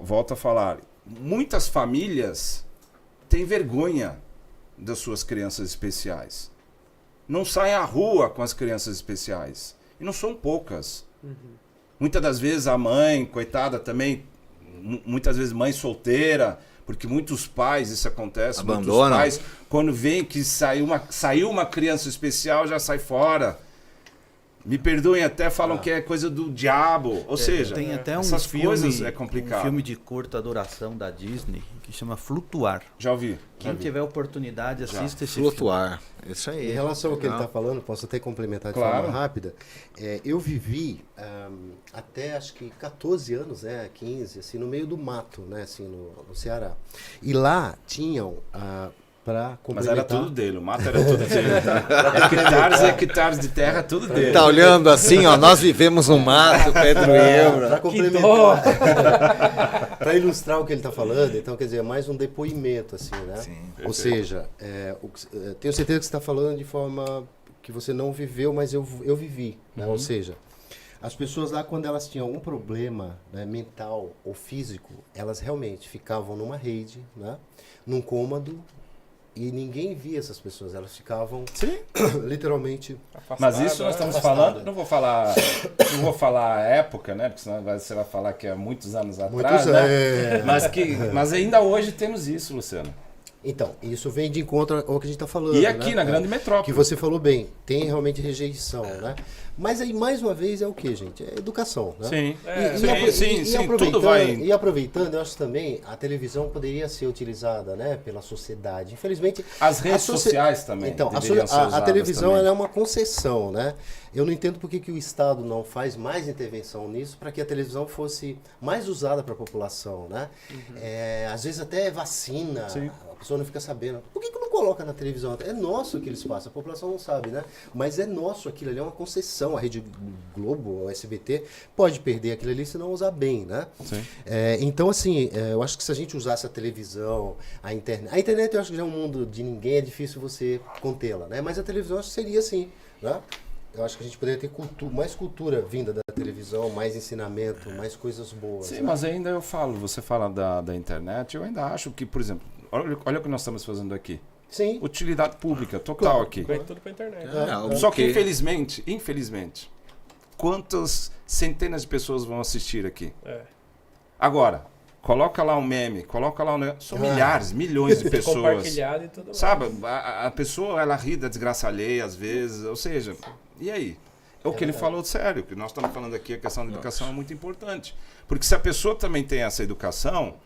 volto a falar, muitas famílias têm vergonha das suas crianças especiais. Não saem à rua com as crianças especiais. E não são poucas. Muitas das vezes a mãe, coitada também, muitas vezes mãe solteira, porque muitos pais, isso acontece, abandonam. Muitos pais, quando veem que saiu uma criança especial, já sai fora. Me perdoem, até falam que é coisa do diabo. Ou seja, tem até essas coisas é complicado. um filme de curta duração da Disney que chama Flutuar. Já ouvi. Quem tiver oportunidade, assista esse Flutuar. Isso Em aí. relação ao que ele Legal. está falando, posso até complementar de Claro. forma rápida. Eu vivi até acho que 14 anos, 15, assim, no meio do mato, né, assim, no Ceará. E lá tinham, para Mas complementar... era tudo dele, o mato era tudo dele. Tá? Hectares de terra, tudo dele. Tá olhando assim, ó, nós vivemos no mato, Pedro e eu. Para complementar, para ilustrar o que ele está falando, então, quer dizer, é mais um depoimento, assim, né? Sim. Ou seja, tenho certeza que você está falando de forma que você não viveu, mas eu vivi, né? Ou seja, as pessoas lá, quando elas tinham algum problema, né, mental ou físico, elas realmente ficavam numa rede, né, num cômodo, e ninguém via essas pessoas, elas ficavam literalmente... Mas isso nós estamos falando, não vou falar a época, né? Porque senão você vai falar que é muitos anos atrás, né? Mas ainda hoje temos isso, Luciano. Então, isso vem de encontro ao que a gente está falando. E aqui né? na grande metrópole. Que você falou bem, tem realmente rejeição, né? Mas aí, mais uma vez, é o que, gente? É educação, né? Sim, E tudo vai... E aproveitando, eu acho também, a televisão poderia ser utilizada, né, pela sociedade. Infelizmente... As redes sociais também Então, deveriam ser a usadas televisão também. ela é uma concessão, né? Eu não entendo por que o Estado não faz mais intervenção nisso para que a televisão fosse mais usada para a população, né? Às vezes até vacina, Sim. a pessoa não fica sabendo. Por que não coloca na televisão? É nosso aquele espaço, a população não sabe, né? Mas é nosso aquilo ali, é uma concessão. A Rede Globo, o SBT, pode perder aquilo ali se não usar bem, né? Sim. Então, assim, eu acho que se a gente usasse a televisão, a internet eu acho que já é um mundo de ninguém, é difícil você contê-la, né? Mas a televisão eu acho que seria assim, né? Eu acho que a gente poderia ter mais cultura vinda da televisão, mais ensinamento, mais coisas boas. Sim, né? mas ainda você fala da internet, eu ainda acho que, por exemplo, olha o que nós estamos fazendo aqui. Sim. Utilidade pública, total aqui. Vai tudo pra internet. Só que infelizmente, quantas centenas de pessoas vão assistir aqui? Agora, coloca lá um meme, coloca lá um... São milhares, milhões de pessoas. Compartilhado e tudo mais. Sabe, a pessoa, ela ri da desgraça alheia às vezes, ou seja, e aí? É o que ele falou sério, que nós estamos falando aqui, a questão da educação é muito importante. Porque se a pessoa também tem essa educação,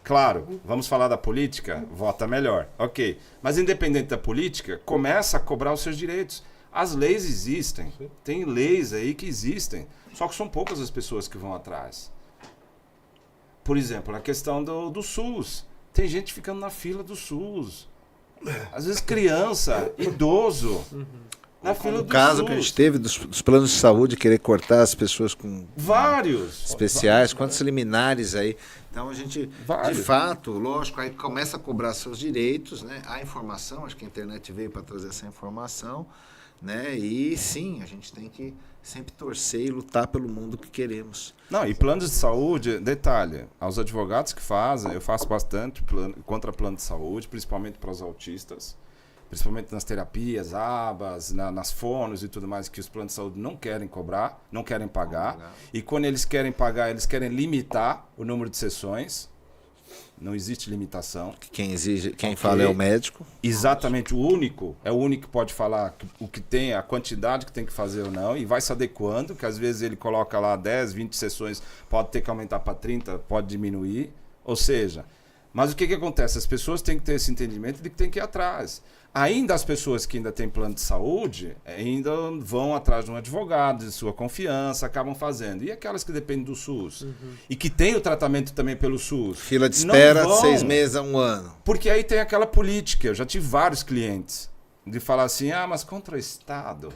claro, vamos falar da política, vota melhor, ok. Mas independente da política, começa a cobrar os seus direitos. As leis existem, tem leis aí que existem, só que são poucas as pessoas que vão atrás. Por exemplo, a questão do SUS. Tem gente ficando na fila do SUS. Às vezes criança, idoso, na fila do O caso SUS. que a gente teve dos planos de saúde, querer cortar as pessoas com Vários. especiais, quantos liminares aí. Então a gente, Vários. de fato, lógico, aí começa a cobrar seus direitos, né? A informação, acho que a internet veio para trazer essa informação, né? E sim, a gente tem que sempre torcer e lutar pelo mundo que queremos. Não, e planos de saúde, detalhe, aos advogados que fazem, eu faço bastante contra plano de saúde, principalmente para os autistas, principalmente nas terapias, abas, nas fonos e tudo mais, que os planos de saúde não querem cobrar, não querem pagar. E quando eles querem pagar, eles querem limitar o número de sessões. Não existe limitação. Quem fala é o médico. Exatamente, é o único que pode falar o que tem, a quantidade que tem que fazer ou não, e vai se adequando, que às vezes ele coloca lá 10, 20 sessões, pode ter que aumentar para 30, pode diminuir. Ou seja, mas o que acontece? As pessoas têm que ter esse entendimento de que tem que ir atrás. Ainda as pessoas que ainda têm plano de saúde, ainda vão atrás de um advogado de sua confiança, acabam fazendo. E aquelas que dependem do SUS? E que tem o tratamento também pelo SUS? Fila de não espera, vão. 6 meses a 1 ano. Porque aí tem aquela política. Eu já tive vários clientes de falar assim, mas contra o Estado.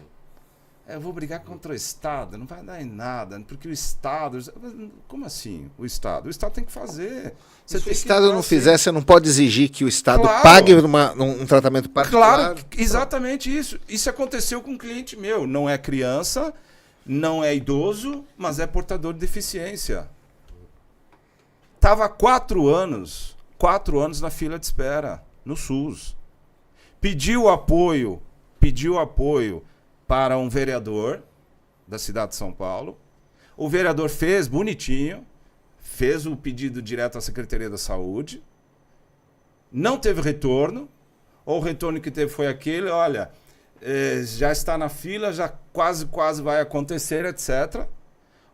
Eu vou brigar contra o Estado, não vai dar em nada, porque o Estado... Como assim, o Estado? O Estado tem que fazer. Se o Estado não fizer, você não pode exigir que o Estado Claro. pague um tratamento particular. Claro, exatamente isso. Isso aconteceu com um cliente meu. Não é criança, não é idoso, mas é portador de deficiência. Estava há 4 anos na fila de espera, no SUS. Pediu apoio para um vereador da cidade de São Paulo. O vereador fez bonitinho, fez o pedido direto à Secretaria da Saúde. Não teve retorno. Ou o retorno que teve foi aquele, olha, já está na fila, já quase vai acontecer, etc.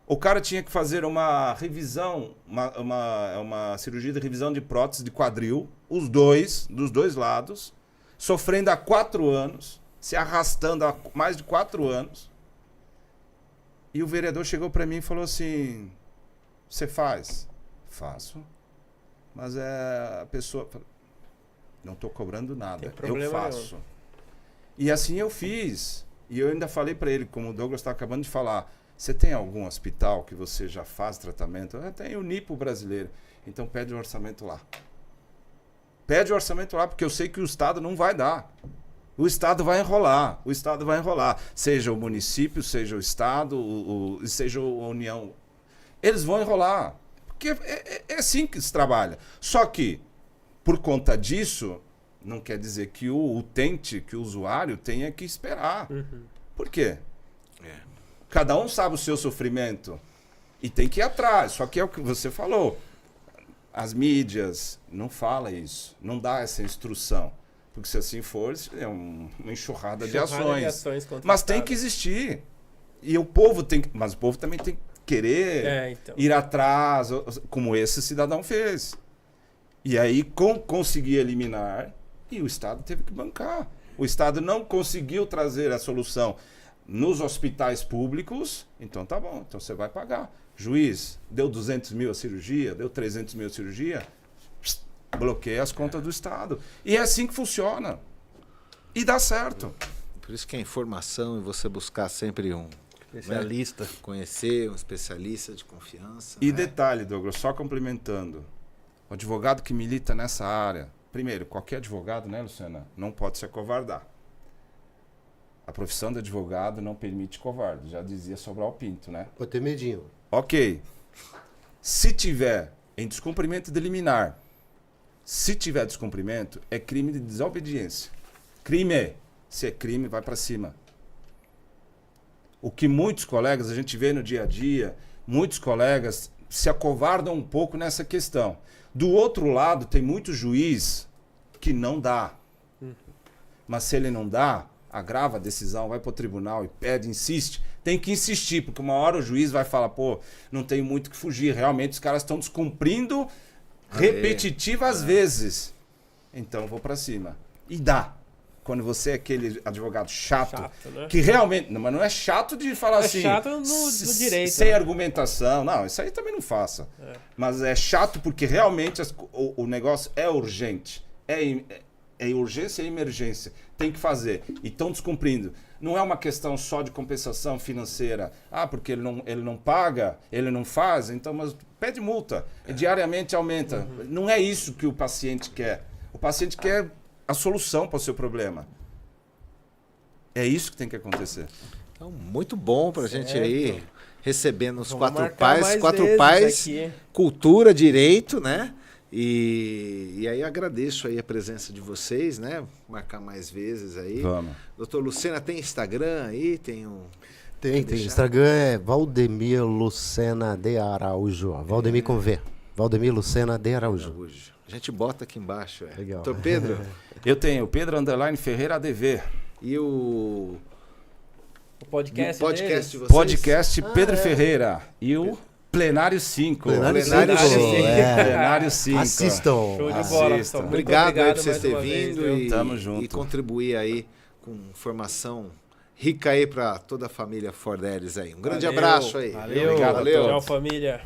O cara tinha que fazer uma revisão, uma cirurgia de revisão de prótese de quadril, dos dois lados, sofrendo há 4 anos, se arrastando há mais de 4 anos. E o vereador chegou para mim e falou assim, você faz? Faço. Mas a pessoa... Não estou cobrando nada, eu faço. E assim eu fiz. E eu ainda falei para ele, como o Douglas está acabando de falar, você tem algum hospital que você já faz tratamento? Eu tenho o Nipo brasileiro. Então pede o orçamento lá. Pede o orçamento lá, porque eu sei que o Estado não vai dar. O Estado vai enrolar. Seja o município, seja o Estado, seja a União. Eles vão enrolar. Porque é assim que se trabalha. Só que, por conta disso, não quer dizer que o utente, que o usuário tenha que esperar. Por quê? Cada um sabe o seu sofrimento e tem que ir atrás. Só que é o que você falou. As mídias não falam isso, não dá essa instrução. Porque se assim for, é uma enxurrada de ações. Mas tem que existir. E o povo tem que... Mas o povo também tem que querer ir atrás, como esse cidadão fez. E aí conseguir eliminar, e o Estado teve que bancar. O Estado não conseguiu trazer a solução nos hospitais públicos, então tá bom, então você vai pagar. Juiz, deu 200 mil a cirurgia, deu 300 mil a cirurgia, bloqueia as contas do Estado. E é assim que funciona. E dá certo. Por isso que a informação e você buscar sempre um Especialista. Conhecer um especialista de confiança. E detalhe, Douglas, só complementando. O advogado que milita nessa área, primeiro, qualquer advogado, né, Luciana, não pode se acovardar. A profissão de advogado não permite covarde, já dizia Sobral Pinto, né? Pode ter medinho. Ok. Se tiver em descumprimento de liminar, se tiver descumprimento, é crime de desobediência. Crime. Se é crime, vai para cima. O que muitos colegas, a gente vê no dia a dia, muitos colegas se acovardam um pouco nessa questão. Do outro lado, tem muito juiz que não dá. Mas se ele não dá, agrava a decisão, vai para o tribunal e pede, insiste. Tem que insistir, porque uma hora o juiz vai falar, pô, não tem muito que fugir. Realmente os caras estão descumprindo repetitivas vezes. Então vou para cima. E dá. Quando você é aquele advogado chato né? Que realmente... Não, mas não é chato de falar assim... É chato no direito. Sem argumentação. Não, isso aí também não faça. Mas é chato porque realmente o negócio é urgente. É urgência e emergência. Tem que fazer. E estão descumprindo. Não é uma questão só de compensação financeira. Ah, porque ele não paga, ele não faz, então mas pede multa. Diariamente aumenta. Não é isso que o paciente quer. O paciente quer a solução para o seu problema. É isso que tem que acontecer. Então, muito bom para a gente aí, recebendo os Vamos quatro marcar mais pais, aqui. cultura, direito, né? E aí agradeço aí a presença de vocês, né? Marcar mais vezes aí. Vamos. Doutor Lucena, tem Instagram aí? Tem um... Tem. Instagram é Valdemir Lucena de Araújo. Valdemir com V. Valdemir Lucena de Araújo. A gente bota aqui embaixo. Legal. Doutor Pedro? Eu tenho Pedro _ Ferreira ADV. E o podcast de vocês? Podcast Pedro Ferreira. E o Plenário 5. Plenário 5. Assistam. Show de bola. Assistam. Muito Obrigado aí por vocês mais terem uma vez, vindo viu? Tamo junto. e contribuir aí com informação rica aí para toda a família Fordelis aí. Um grande Valeu. abraço aí. Valeu. Obrigado a Valeu. Tchau, família.